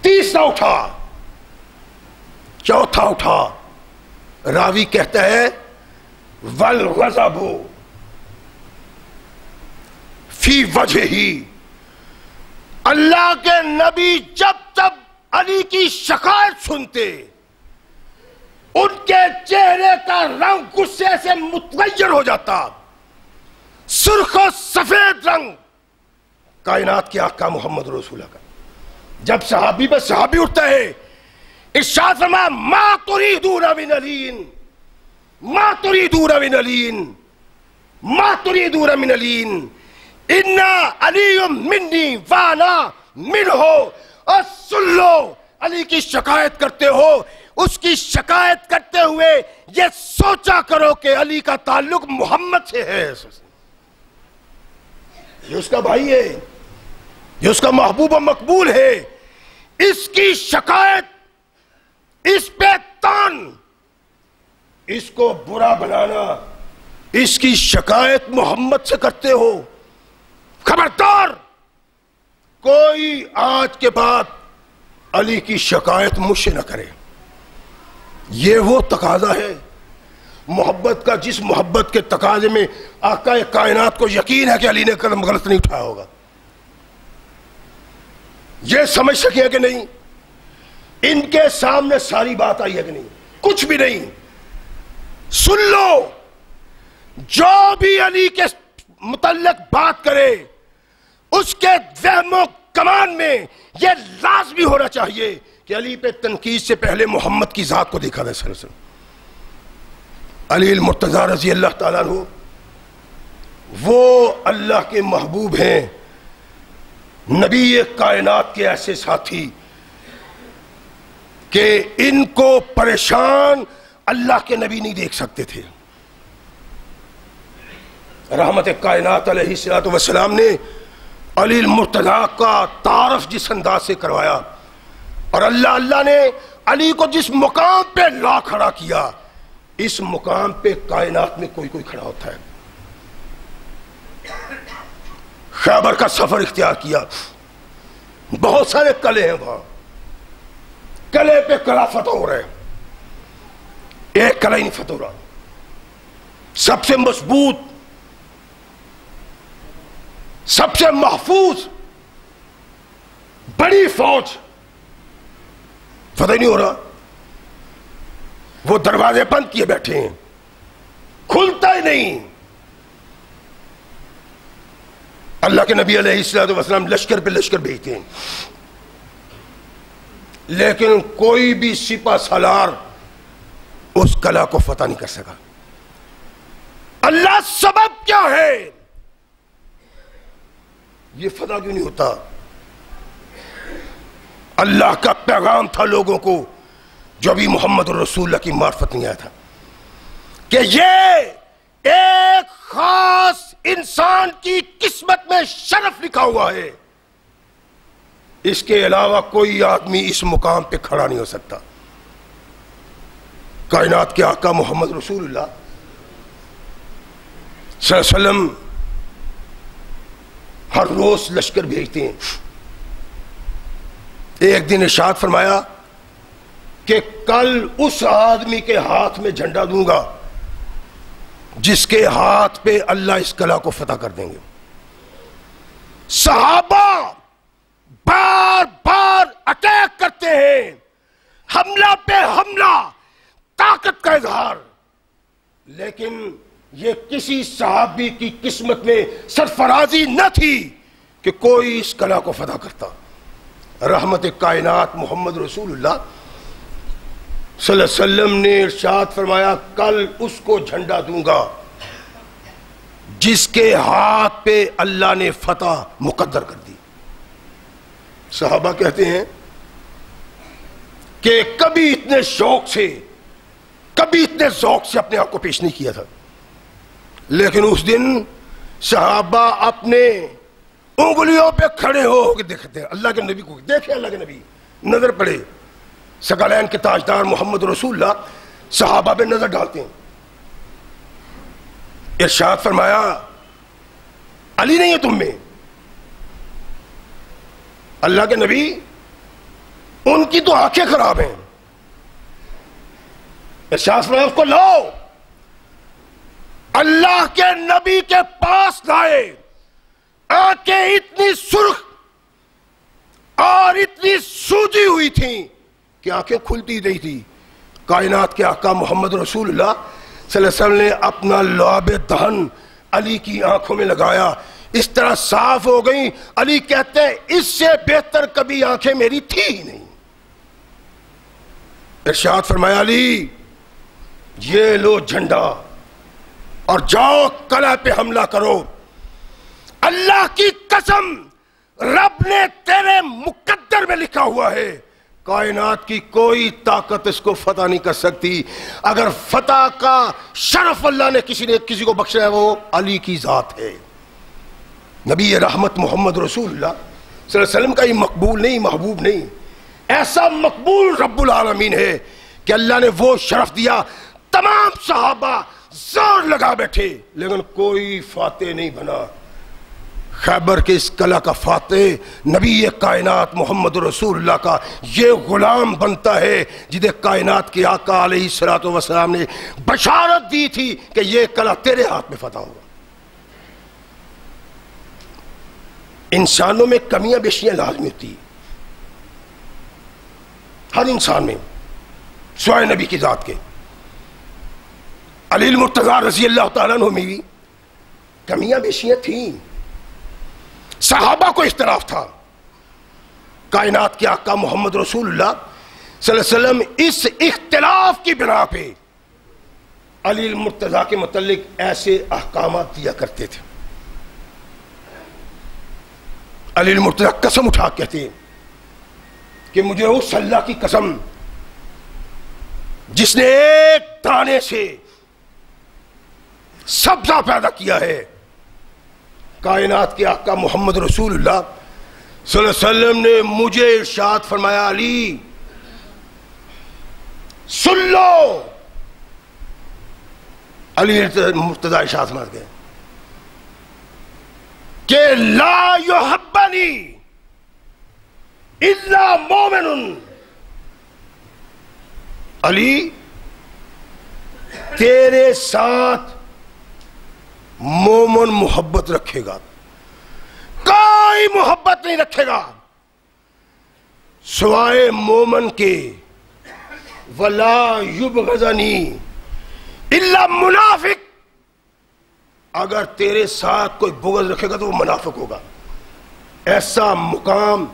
تیسرا اٹھا، چوتھا اٹھا، راوی کہتا ہے والغضب فی وجہہ، اللہ کے نبی جب علی کی شکایت سنتے ان کے چہرے کا رنگ غصے سے متغیر ہو جاتا، سرخ و سفید رنگ کائنات کے آقا محمد رسول اللہ کا۔ جب صحابی پہ صحابی اٹھتا ہے، ارشاد فرمایا ما تريدون من علی، ما تريدون من علی، ما تريدون من علی، ان علی منی وانا منہ، اور سن لو علی کی شکایت کرتے ہو، اس کی شکایت کرتے ہوئے یہ سوچا کرو کہ علی کا تعلق محمد سے ہے، یہ اس کا بھائی ہے، یہ اس کا محبوب و مقبول ہے، اس کی شکایت، اس پہ تان، اس کو برا بنانا، اس کی شکایت محمد سے کرتے ہو، خبردار کوئی آج کے بعد علی کی شکایت مجھ سے نہ کرے۔ یہ وہ تقاضا ہے محبت کا، جس محبت کے تقاضے میں آقا کائنات کو یقین ہے کہ علی نے قدم غلط نہیں اٹھایا ہوگا۔ یہ سمجھ سکے کہ نہیں، ان کے سامنے ساری بات آئی ہے کہ نہیں، کچھ بھی نہیں، سن لو، جو بھی علی کے متعلق بات کرے اس کے وہم و گمان میں یہ لازمی ہونا چاہیے کہ علی پہ تنقید سے پہلے محمد کی ذات کو دیکھا جائے۔ سر علی المرتضیٰ رضی اللہ تعالیٰ عنہ وہ اللہ کے محبوب ہیں، نبی کائنات کے ایسے ساتھی کہ ان کو پریشان اللہ کے نبی نہیں دیکھ سکتے تھے۔ رحمت کائنات علیہ السلام نے علی المرتضیٰ کا تعارف جس انداز سے کروایا، اور اللہ نے علی کو جس مقام پہ لا کھڑا کیا، اس مقام پہ کائنات میں کوئی کھڑا ہوتا ہے۔ خیبر کا سفر اختیار کیا، بہت سارے قلعے ہیں وہاں، قلعے پہ قلعہ فتح ہو رہے ہیں، ایک قلعہ ہی نہیں فتح ہو رہا، سب سے مضبوط، سب سے محفوظ بڑی فوج فتح نہیں ہو رہا، وہ دروازے بند کیے بیٹھے ہیں، کھلتا ہی نہیں۔ اللہ کے نبی علیہ السلام لشکر پہ لشکر بھیجتے ہیں، لیکن کوئی بھی سپہ سالار اس قلعہ کو فتح نہیں کر سکا۔ اللہ سبب کیا ہے؟ یہ فتح کیوں نہیں ہوتا؟ اللہ کا پیغام تھا لوگوں کو جو ابھی محمد رسول اللہ کی معرفت نہیں آیا تھا، کہ یہ ایک خاص انسان کی قسمت میں شرف لکھا ہوا ہے، اس کے علاوہ کوئی آدمی اس مقام پہ کھڑا نہیں ہو سکتا۔ کائنات کے آقا محمد رسول اللہ صلی اللہ علیہ وسلم ہر روز لشکر بھیجتے ہیں۔ ایک دن ارشاد فرمایا کہ کل اس آدمی کے ہاتھ میں جھنڈا دوں گا جس کے ہاتھ پہ اللہ اس قلعہ کو فتح کر دیں گے۔ صحابہ بار بار اٹیک کرتے ہیں، حملہ پہ حملہ، طاقت کا اظہار، لیکن یہ کسی صحابی کی قسمت میں سرفرازی نہ تھی کہ کوئی اس قلعہ کو فتح کرتا۔ رحمت کائنات محمد رسول اللہ صلی اللہ علیہ وسلم نے ارشاد فرمایا کل اس کو جھنڈا دوں گا جس کے ہاتھ پہ اللہ نے فتح مقدر کر دی۔ صحابہ کہتے ہیں کہ کبھی اتنے شوق سے، کبھی اتنے ذوق سے اپنے آپ کو پیش نہیں کیا تھا، لیکن اس دن صحابہ اپنے انگلیوں پہ کھڑے ہو کے دیکھتے ہیں اللہ کے نبی کو، دیکھیں اللہ کے نبی، نظر پڑے، ثقلین کے تاجدار محمد رسول اللہ صحابہ پہ نظر ڈالتے ہیں، ارشاد فرمایا علی نہیں ہے تم میں، اللہ کے نبی ان کی تو آنکھیں خراب ہیں، ارشاد فرمایا اس کو لاؤ، اللہ کے نبی کے پاس لائے، آنکھیں اتنی سرخ اور اتنی سوجی ہوئی تھیں کہ آنکھیں کھلتی نہیں تھی۔ کائنات کے آقا محمد رسول اللہ صلی اللہ علیہ وسلم نے اپنا لعاب دہن علی کی آنکھوں میں لگایا، اس طرح صاف ہو گئی، علی کہتے ہیں اس سے بہتر کبھی آنکھیں میری تھی ہی نہیں۔ ارشاد فرمایا علی یہ لو جھنڈا اور جاؤ قلعہ پہ حملہ کرو، اللہ کی قسم رب نے تیرے مقدر میں لکھا ہوا ہے، کائنات کی کوئی طاقت اس کو فتح نہیں کر سکتی، اگر فتح کا شرف اللہ نے کسی کو بخشا ہے وہ علی کی ذات ہے۔ نبی رحمت محمد رسول اللہ صلی اللہ علیہ وسلم کا یہ مقبول نہیں، محبوب نہیں، ایسا مقبول رب العالمین ہے کہ اللہ نے وہ شرف دیا، تمام صحابہ زور لگا بیٹھے لیکن کوئی فاتح نہیں بنا۔ خیبر کے اس قلعہ کا فاتح نبی کائنات محمد رسول اللہ کا یہ غلام بنتا ہے جنہیں کائنات کے آقا علیہ الصلوۃ والسلام نے بشارت دی تھی کہ یہ قلعہ تیرے ہاتھ میں فتح ہوگا۔ انسانوں میں کمیاں بیشیاں لازمی ہوتی ہیں، ہر انسان میں، سوائے نبی کی ذات کے۔ علی المرتضیٰ رضی اللہ تعالیٰ عنہ میں بھی کمیاں بیشیاں تھیں، صحابہ کو اختلاف تھا، کائنات کے آقا محمد رسول اللہ صلی اللہ علیہ وسلم اس اختلاف کی بنا پہ علی المرتضیٰ کے متعلق ایسے احکامات دیا کرتے تھے۔ علی المرتضیٰ قسم اٹھا کہتے ہیں کہ مجھے اس اللہ کی قسم جس نے ایک دانے سے سبزہ پیدا کیا ہے، کائنات کے آقا محمد رسول اللہ صلی اللہ علیہ وسلم نے مجھے ارشاد فرمایا علی سن لو، علی مرتضیٰ ارشاد فرما گئے کہ لا یحبنی الا مومن، علی تیرے ساتھ مومن محبت رکھے گا، کوئی محبت نہیں رکھے گا سوائے مومن کے، ولا یبغضنی الا منافق، اگر تیرے ساتھ کوئی بغض رکھے گا تو وہ منافق ہوگا۔ ایسا مقام،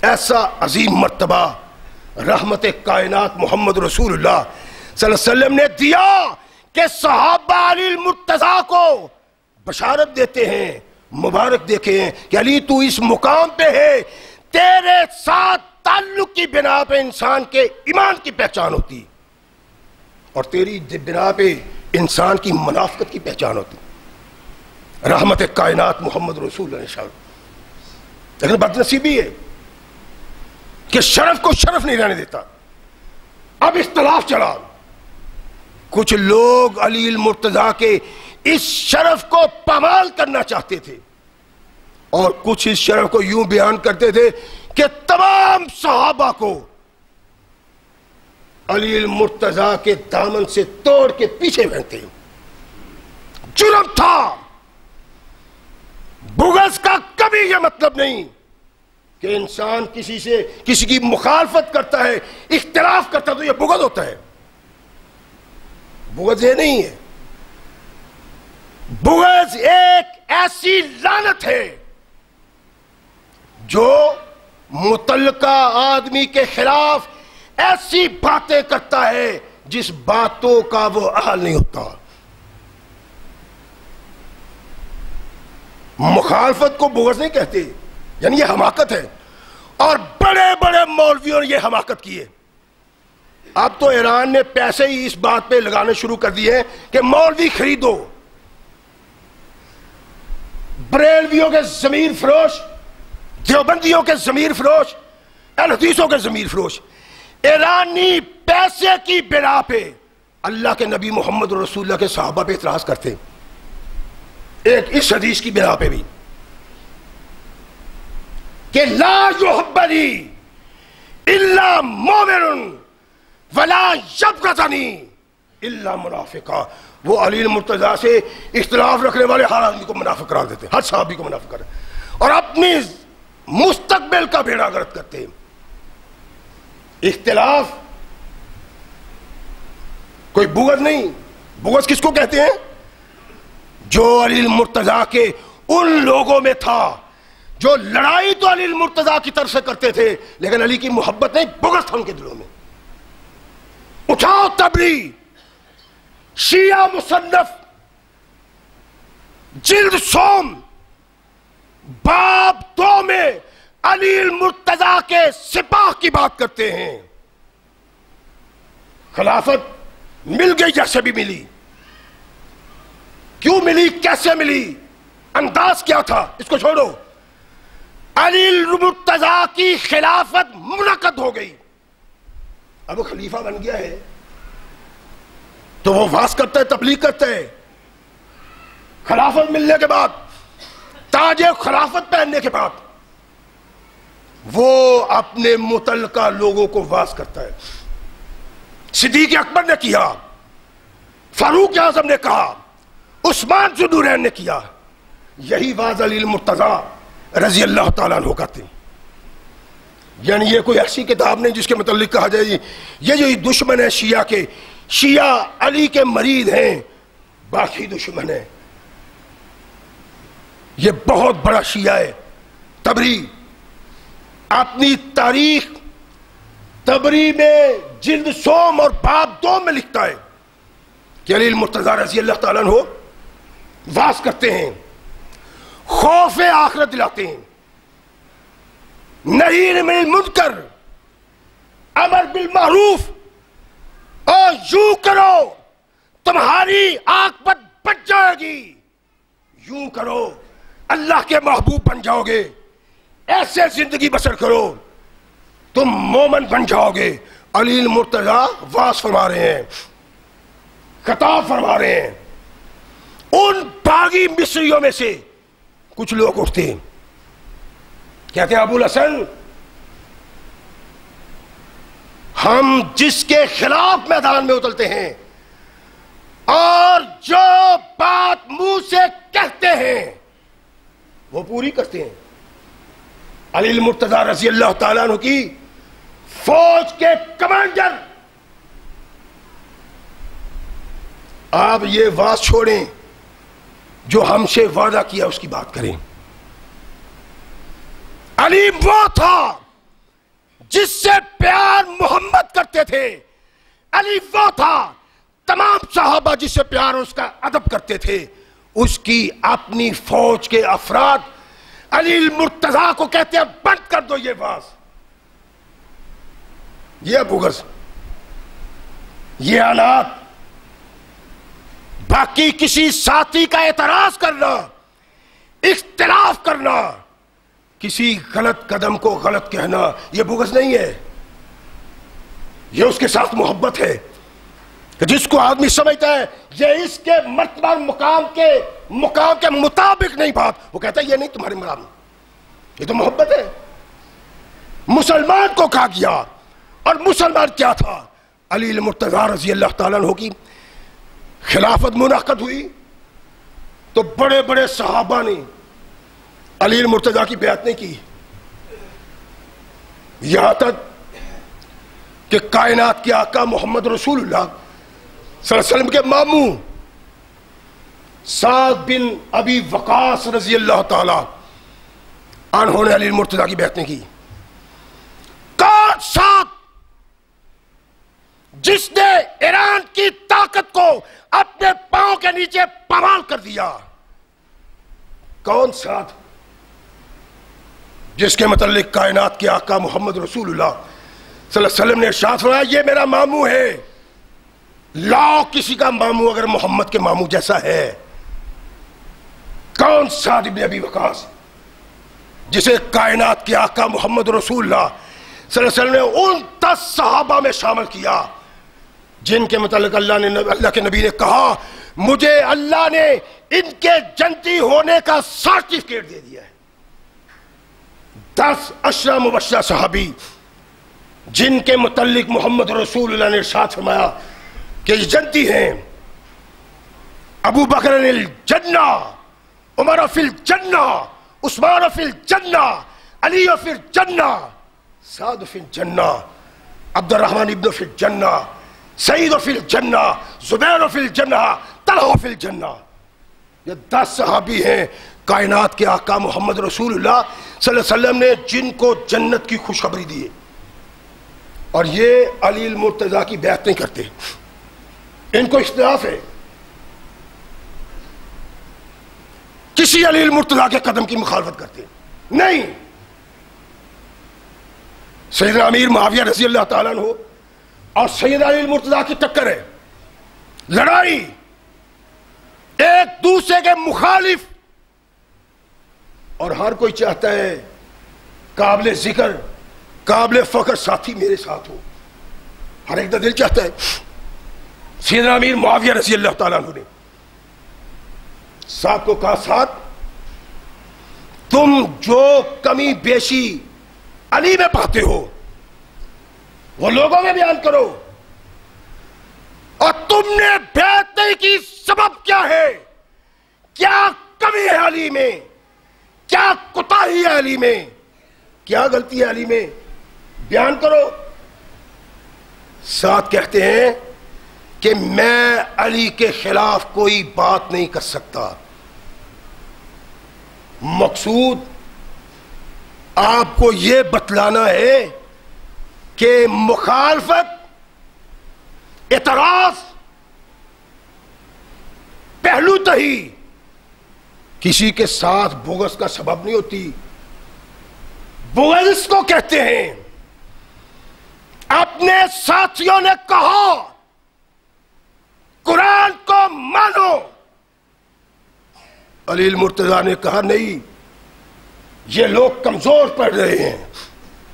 ایسا عظیم مرتبہ رحمت کائنات محمد رسول اللہ صلی اللہ علیہ وسلم نے دیا کہ صحابہ علی المرتضیٰ کو بشارت دیتے ہیں، مبارک دیکھے ہیں کہ علی تو اس مقام پہ ہے، تیرے ساتھ تعلق کی بنا پہ انسان کے ایمان کی پہچان ہوتی اور تیری بنا پہ انسان کی منافقت کی پہچان ہوتی۔ رحمت کائنات محمد رسول اللہ نے شرف، لیکن بدنصیبی ہے کہ شرف کو شرف نہیں رہنے دیتا۔ اب اختلاف چلا، کچھ لوگ علی المرتضیٰ کے اس شرف کو پامال کرنا چاہتے تھے اور کچھ اس شرف کو یوں بیان کرتے تھے کہ تمام صحابہ کو علی المرتضیٰ کے دامن سے توڑ کے پیچھے پھینکتے ہیں۔ جرم تھا، بغض کا کبھی یہ مطلب نہیں کہ انسان کسی کی مخالفت کرتا ہے، اختلاف کرتا ہے تو یہ بغض ہوتا ہے، بغض یہ نہیں ہے۔ بغض ایک ایسی لعنت ہے جو متعلقہ آدمی کے خلاف ایسی باتیں کرتا ہے جس باتوں کا وہ اہل نہیں ہوتا۔ مخالفت کو بغض نہیں کہتے، یعنی یہ حماقت ہے، اور بڑے بڑے مولویوں نے یہ حماقت کی ہے۔ اب تو ایران نے پیسے ہی اس بات پہ لگانے شروع کر دیے کہ مولوی خریدو، بریلویوں کے ضمیر فروش، دیوبندیوں کے ضمیر فروش، اہل حدیثوں کے ضمیر فروش، ایرانی پیسے کی بنا پہ اللہ کے نبی محمد رسول اللہ کے صحابہ پہ اعتراض کرتے، ایک اس حدیث کی بنا پہ بھی کہ لا یحبنی الا مومن ولا یبغضنی الا منافقا. وہ علی المرتضیٰ سے اختلاف رکھنے والے ہر آدمی کو منافق قرار دیتے، ہر صحابی کو منافق قرار دیتے اور اپنی مستقبل کا بیڑا غرق کرتے ہیں. اختلاف کوئی بغض نہیں. بغض کس کو کہتے ہیں؟ جو علی المرتضیٰ کے ان لوگوں میں تھا جو لڑائی تو علی المرتضیٰ کی طرف سے کرتے تھے لیکن علی کی محبت نہیں، بغض تھا ان کے دلوں میں. اٹھاؤ تبری، شیعہ مصنف جلد سوم باب 2 میں علی المرتضیٰ کے سپاہ کی بات کرتے ہیں. خلافت مل گئی جیسے بھی ملی، کیوں ملی، کیسے ملی، انداز کیا تھا، اس کو چھوڑو. علی المرتضیٰ کی خلافت منعقد ہو گئی، اب وہ خلیفہ بن گیا ہے تو وہ واز کرتا ہے، تبلیغ کرتا ہے. خلافت ملنے کے بعد، تاج خلافت پہننے کے بعد وہ اپنے متعلقہ لوگوں کو واز کرتا ہے. صدیق اکبر نے کیا، فاروق اعظم نے کہا، عثمان ذو النورین نے کیا. یہی واز علی المرتضیٰ رضی اللہ تعالیٰ عنہ کرتے ہیں. یعنی یہ کوئی ایسی کتاب نہیں جس کے متعلق کہا جائے یہ جو دشمن ہے شیعہ کے، شیعہ علی کے مرید ہیں، باقی دشمن ہیں. یہ بہت بڑا شیعہ ہے. تبری اپنی تاریخ تبری میں جلد سوم اور باب 2 میں لکھتا ہے کہ علی المرتضیٰ رضی اللہ تعالیٰ عنہ واز کرتے ہیں، خوف آخرت دلاتے ہیں، نہی عن المنکر، امر بالمعروف، اور یوں کرو تمہاری عاقبت بچ جائے گی، یوں کرو اللہ کے محبوب بن جاؤ گے، ایسے زندگی بسر کرو تم مومن بن جاؤ گے. علی المرتضیٰ واز فرما رہے ہیں، خطاب فرما رہے ہیں. ان باغی مصریوں میں سے کچھ لوگ اٹھتے ہیں، کہتے ہیں ابو الحسن ہم جس کے خلاف میدان میں اترتے ہیں اور جو بات منہ سے کہتے ہیں وہ پوری کرتے ہیں. علی المرتضیٰ رضی اللہ تعالیٰ عنہ کی فوج کے کمانڈر، آپ یہ واز چھوڑیں، جو ہم سے وعدہ کیا اس کی بات کریں. علی وہ تھا جس سے پیار محمد کرتے تھے، علی وہ تھا تمام صحابہ جس سے پیار اس کا ادب کرتے تھے. اس کی اپنی فوج کے افراد علی المرتضیٰ کو کہتے ہیں بند کر دو یہ واز، یہ بغض، یہ حالات. باقی کسی ساتھی کا اعتراض کرنا، اختلاف کرنا، کسی غلط قدم کو غلط کہنا، یہ بغض نہیں ہے، یہ اس کے ساتھ محبت ہے کہ جس کو آدمی سمجھتا ہے یہ اس کے مرتبہ مقام کے مطابق نہیں بات، وہ کہتا ہے یہ نہیں تمہارے مرام، یہ تو محبت ہے. مسلمان کو کہا گیا، اور مسلمان کیا تھا؟ علی المرتضیٰ رضی اللہ تعالیٰ عنہ کی خلافت منعقد ہوئی تو بڑے بڑے صحابہ نے علی المرتضیٰ کی بیعت نہیں کی، یہاں تک کہ کائنات کے آقا محمد رسول اللہ صلی اللہ علیہ وسلم کے ماموں سعد بن ابی وقاص رضی اللہ تعالی عنہ نے علی المرتضیٰ کی بیعت نہیں کی. کون سعد جس نے ایران کی طاقت کو اپنے پاؤں کے نیچے پامال کر دیا؟ کون سعد جس کے متعلق کائنات کے آقا محمد رسول اللہ صلی اللہ علیہ وسلم نے ارشاد فرمایا یہ میرا ماموں ہے، لاؤ کسی کا ماموں اگر محمد کے ماموں جیسا ہے۔ کون سعد بن ابی وقاص جسے کائنات کے آقا محمد رسول اللہ صلی اللہ علیہ وسلم نے 29 صحابہ میں شامل کیا جن کے متعلق اللہ کے نبی نے کہا مجھے اللہ نے ان کے جنتی ہونے کا سرٹیفکیٹ دے دیا ہے۔ 10 عشرہ مبشرہ صحابی جن کے متعلق محمد رسول اللہ نے ارشاد فرمایا کہ یہ جنتی ہیں، ابو بکر الجنہ، عمر فی الجنہ، عثمان فی الجنہ، علی فی الجنہ، سعد فی الجنہ، عبد الرحمن ابن فی الجنہ، سعید فی الجنہ، زبیر فی الجنہ، طلحہ فی الجنہ۔ یہ 10 صحابی ہیں کائنات کے آقا محمد رسول اللہ صلی اللہ علیہ وسلم نے جن کو جنت کی خوشخبری دی ہے، اور یہ علی المرتضیٰ کی بیعت نہیں کرتے، ان کو اختلاف ہے، کسی علی المرتضیٰ کے قدم کی مخالفت کرتے ہیں نہیں۔ سیدنا امیر معاویہ رضی اللہ تعالیٰ عنہ اور سیدنا علی المرتضیٰ کی ٹکر ہے، لڑائی، ایک دوسرے کے مخالف، اور ہر کوئی چاہتا ہے قابل ذکر قابل فخر ساتھی میرے ساتھ ہو، ہر ایک کا دل چاہتا ہے۔ سیدنا امیر معاویہ رضی اللہ تعالیٰ عنہ نے صاحب کو کہا ساتھ تم جو کمی بیشی علی میں پاتے ہو وہ لوگوں میں بیان کرو، اور تم نے بیعت نہیں کی سبب کیا ہے، کیا کمی ہے علی میں، کیا کوتاہی ہے علی میں، کیا غلطی ہے علی میں، بیان کرو۔ ساتھ کہتے ہیں کہ میں علی کے خلاف کوئی بات نہیں کر سکتا، مقصود آپ کو یہ بتلانا ہے کہ مخالفت، اعتراض، پہلو تہی کسی کے ساتھ بغض کا سبب نہیں ہوتی۔ بغض اس کو کہتے ہیں اپنے ساتھیوں نے کہا قرآن کو مانو، علی المرتضیٰ نے کہا نہیں یہ لوگ کمزور پڑھ رہے ہیں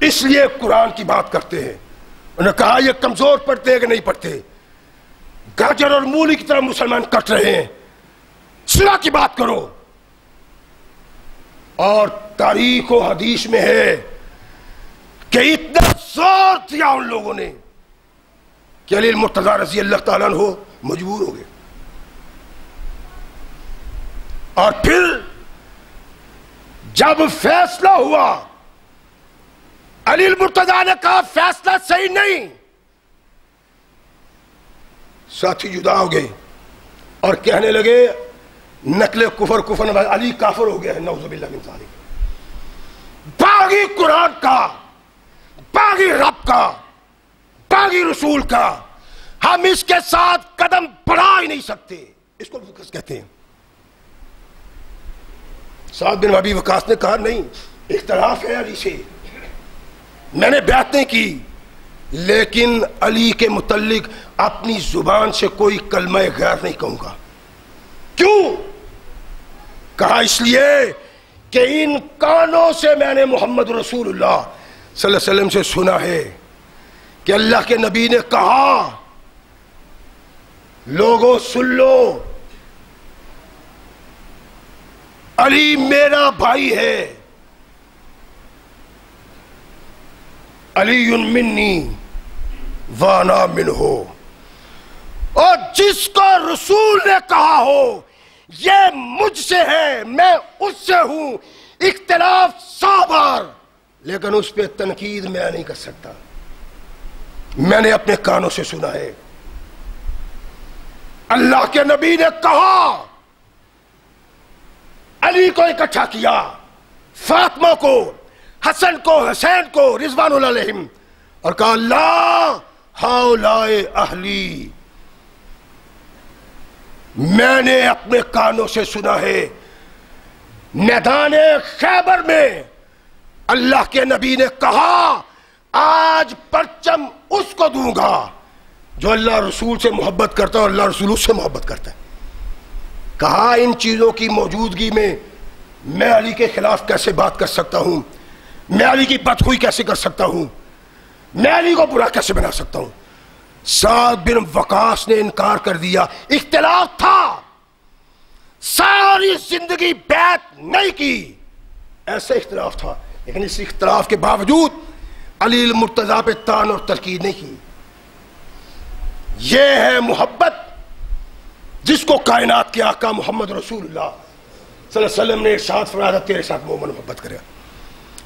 اس لیے قرآن کی بات کرتے ہیں، انہوں نے کہا یہ کمزور پڑھتے ہیں کہ نہیں پڑھتے، گاجر اور مولی کی طرح مسلمان کٹ رہے ہیں، صلح کی بات کرو۔ اور تاریخ و حدیث میں ہے کہ اتنا زور دیا ان لوگوں نے کہ علی المرتضیٰ رضی اللہ تعالیٰ عنہ مجبور ہو گئے، اور پھر جب فیصلہ ہوا علی المرتضیٰ نے کہا فیصلہ صحیح نہیں، ساتھی جدا ہو گئے اور کہنے لگے نقل کفر علی کافر ہو گیا ہے، نعوذ باللہ من ذالک، باغی قرآن کا، باغی رب کا، باغی رسول کا، ہم اس کے ساتھ قدم بڑھا ہی نہیں سکتے، اس کو بغض کہتے ہیں۔ سعد بن ابی وقاص نے کہا نہیں اختلاف ہے علی سے، میں نے بیعت نہیں کی لیکن علی کے متعلق اپنی زبان سے کوئی کلمہ غیر نہیں کہوں گا۔ کیوں؟ کہا اس لیے کہ ان کانوں سے میں نے محمد رسول اللہ صلی اللہ علیہ وسلم سے سنا ہے کہ اللہ کے نبی نے کہا لوگوں سن لو، علی میرا بھائی ہے، علی منی وانا منہ، اور جس کو رسول نے کہا ہو یہ مجھ سے ہے میں اس سے ہوں، اختلاف 100 بار، لیکن اس پہ تنقید میں نہیں کر سکتا، میں نے اپنے کانوں سے سنا ہے۔ اللہ کے نبی نے کہا علی کو اکٹھا کیا، فاطمہ کو، حسن کو، حسین کو رضوان اللہ علیہم، اور کہا اللہ ہؤلاء اہلی، میں نے اپنے کانوں سے سنا ہے۔ میدان خیبر میں اللہ کے نبی نے کہا آج پرچم اس کو دوں گا جو اللہ رسول سے محبت کرتا ہے اور اللہ رسول اس سے محبت کرتا ہے. کہا ان چیزوں کی موجودگی میں میں علی کے خلاف کیسے بات کر سکتا ہوں, میں علی کی بدخوئی کیسے کر سکتا ہوں, میں علی کو برا کیسے بنا سکتا ہوں. سعد بن وقاص نے انکار کر دیا. اختلاف تھا, ساری زندگی بیعت نہیں کی, ایسا اختلاف تھا, لیکن اس اختلاف کے باوجود علی المرتضیٰ پہ تان اور تنقید نہیں کی. یہ ہے محبت جس کو کائنات کے آقا محمد رسول اللہ صلی اللہ علیہ وسلم نے ارشاد فرمایا تھا تیرے ساتھ مومن محبت کرے.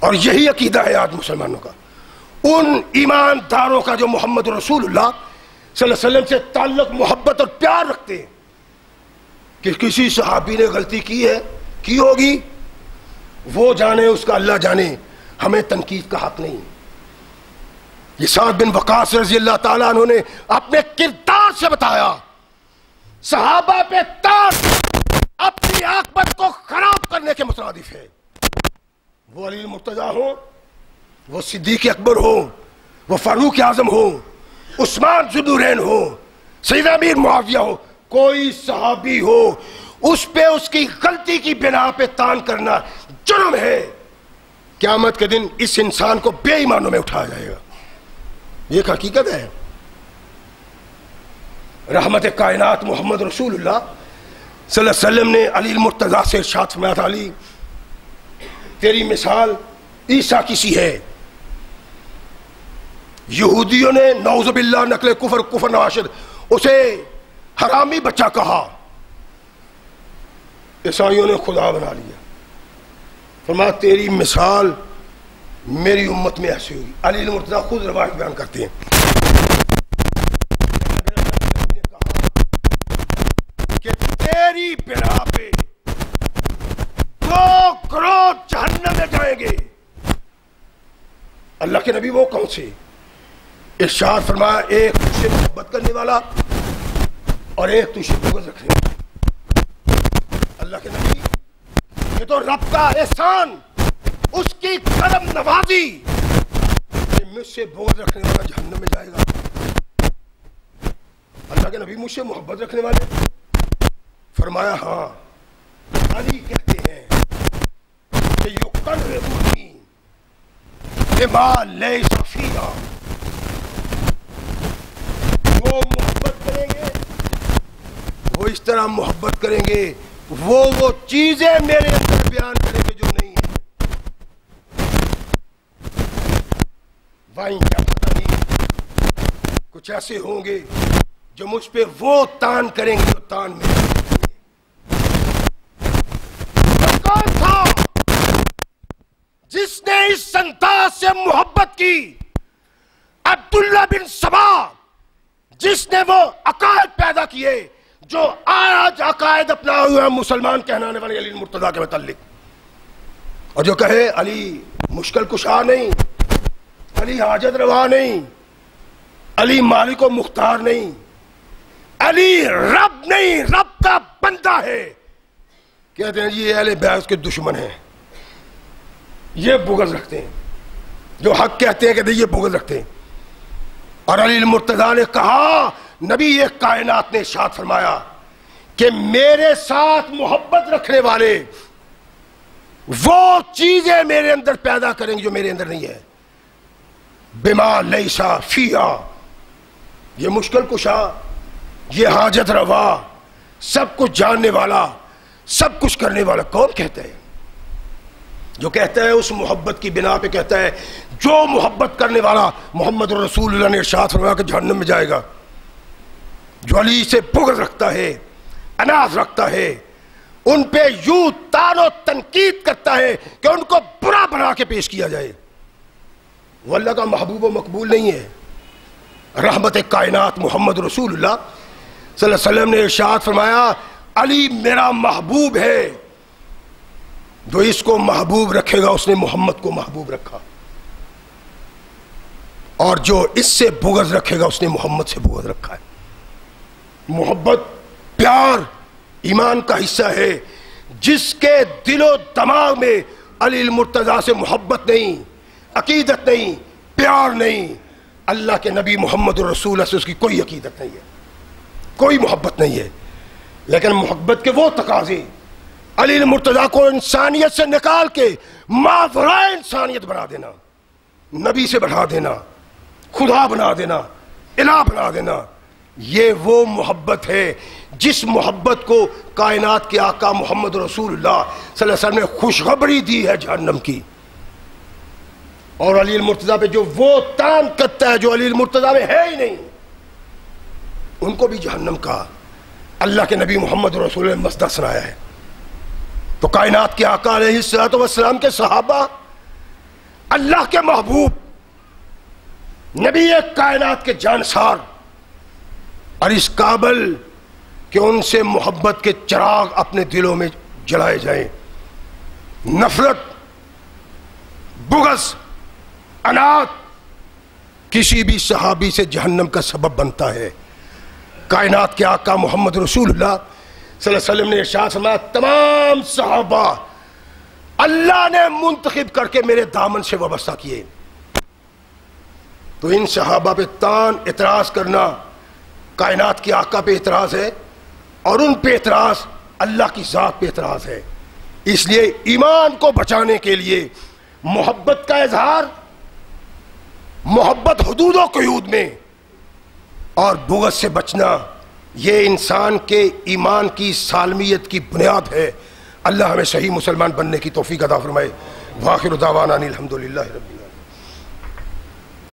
اور یہی عقیدہ ہے آج مسلمانوں کا, ان ایمانداروں کا جو محمد رسول اللہ صلی اللہ علیہ وسلم سے تعلق, محبت اور پیار رکھتے ہیں. کہ کسی صحابی نے غلطی کی ہے, کی ہوگی, وہ جانے, اس کا اللہ جانے, ہمیں تنقید کا حق نہیں. یہ سعد بن وقاص رضی اللہ تعالیٰ عنہ نے اپنے کردار سے بتایا, صحابہ پہ تان اپنی عاقبت کو خراب کرنے کے مترادف ہے. وہ علی المرتضیٰ ہو, وہ صدیق اکبر ہو, وہ فاروق اعظم ہو, عثمان ذو النورین ہو, سیدنا امیر معاویہ ہو, کوئی صحابی ہو, اس پہ اس کی غلطی کی بنا پہ تان کرنا جرم ہے. قیامت کے دن اس انسان کو بے ایمانوں میں اٹھایا جائے گا. یہ ایک حقیقت ہے. رحمت کائنات محمد رسول اللہ صلی اللہ علیہ وسلم نے علی المرتضیٰ سے ارشاد فرمایا تھا, علی تیری مثال عیسیٰ کی سی ہے. یہودیوں نے نعوذ باللہ نقل کفر نواشد اسے حرامی بچہ کہا, عیسائیوں نے خدا بنا لیا. فرمایا تیری مثال میری امت میں ایسی ہوئی. علی المرتضیٰ خود روایت بیان کرتے ہیں کہ تیری بنا پہ 2 کروڑ جہنم میں جائیں گے. اللہ کے نبی وہ کون سے؟ ارشاد فرمایا ایک تجھ سے محبت کرنے والا اور ایک تجھ سے بغض رکھنے والا. اللہ کے نبی, یہ تو رب کا احسان, اس کی کرم نوازی کہ مجھ سے بغض رکھنے والا جہنم میں جائے گا. اللہ کے نبی مجھ سے محبت رکھنے والے؟ فرمایا ہاں. علی کہتے ہیں کہ یقربونی بما لیس فیہا, وہ محبت کریں گے, وہ اس طرح محبت کریں گے, وہ چیزیں میرے اندر بیان کریں گے جو نہیں ہیں. وائن کیا پتہ نہیں, کچھ ایسے ہوں گے جو مجھ پہ وہ تان کریں گے جو تان میرے اندر نہیں ہے. کون تھا جس نے اس انداز سے محبت کی؟ عبداللہ بن سبا, جس نے وہ عقائد پیدا کیے جو آج عقائد اپنا ہوئے مسلمان کہلانے والے علی المرتضیٰ کے متعلق, اور جو کہے علی مشکل کشا نہیں, علی حاجت روا نہیں, علی مالک و مختار نہیں, علی رب نہیں, رب کا بندہ ہے. کہتے ہیں جی یہ اہل بیت کے دشمن ہیں, یہ بغض رکھتے ہیں, جو حق کہتے ہیں کہ یہ بغض رکھتے ہیں. اور علی المرتضیٰ نے کہا, نبی ایک کائنات نے ارشاد فرمایا کہ میرے ساتھ محبت رکھنے والے وہ چیزیں میرے اندر پیدا کریں گے جو میرے اندر نہیں ہے. بما لیسا فیہا, یہ مشکل کشا, یہ حاجت روا, سب کچھ جاننے والا, سب کچھ کرنے والا کون کہتا ہے؟ جو کہتا ہے اس محبت کی بنا پہ کہتا ہے جو محبت کرنے والا محمد رسول اللہ نے ارشاد فرمایا کہ جہنم میں جائے گا. جو علی سے بغض رکھتا ہے, اناز رکھتا ہے, ان پہ یوں تان و تنقید کرتا ہے کہ ان کو برا بنا کے پیش کیا جائے, وہ اللہ کا محبوب و مقبول نہیں ہے. رحمت کائنات محمد رسول اللہ صلی اللہ علیہ وسلم نے ارشاد فرمایا علی میرا محبوب ہے, جو اس کو محبوب رکھے گا اس نے محمد کو محبوب رکھا, اور جو اس سے بغض رکھے گا اس نے محمد سے بغض رکھا ہے. محبت پیار ایمان کا حصہ ہے. جس کے دل و دماغ میں علی المرتضیٰ سے محبت نہیں, عقیدت نہیں, پیار نہیں، اللہ کے نبی محمد رسول سے اس کی کوئی عقیدت نہیں ہے، کوئی محبت نہیں ہے۔ لیکن محبت کے وہ تقاضے، علی المرتضیٰ کو انسانیت سے نکال کے ماورائے انسانیت بنا دینا، نبی سے بڑھا دینا، خدا بنا دینا، الہ بنا دینا، یہ وہ محبت ہے جس محبت کو کائنات کے آقا محمد رسول اللہ صلی اللہ علیہ وسلم نے خوشخبری دی ہے جہنم کی۔ اور علی المرتضیٰ پہ جو وہ تان کرتا ہے جو علی المرتضیٰ میں ہے ہی نہیں، ان کو بھی جہنم کا اللہ کے نبی محمد رسول اللہ نے مصدر سنایا ہے۔ تو کائنات کے آقا علیہ الصلوۃ والسلام کے صحابہ، اللہ کے محبوب، نبی کائنات کے جانسار، اور اس قابل کہ ان سے محبت کے چراغ اپنے دلوں میں جلائے جائیں۔ نفرت، بغض، عناد کسی بھی صحابی سے جہنم کا سبب بنتا ہے۔ کائنات کے آقا محمد رسول اللہ صلی اللہ علیہ وسلم نے ارشاد فرمایا، تمام صحابہ اللہ نے منتخب کر کے میرے دامن سے وابستہ کیے۔ تو ان صحابہ پہ تان اعتراض کرنا کائنات کے آقا پہ اعتراض ہے، اور ان پہ اعتراض اللہ کی ذات پہ اعتراض ہے۔ اس لیے ایمان کو بچانے کے لیے محبت کا اظہار، محبت حدود و قیود میں، اور بغض سے بچنا، یہ انسان کے ایمان کی سالمیت کی بنیاد ہے۔ اللہ ہمیں صحیح مسلمان بننے کی توفیق عطا فرمائے۔ وآخر دعوانا ان الحمدللہ رب العالمین۔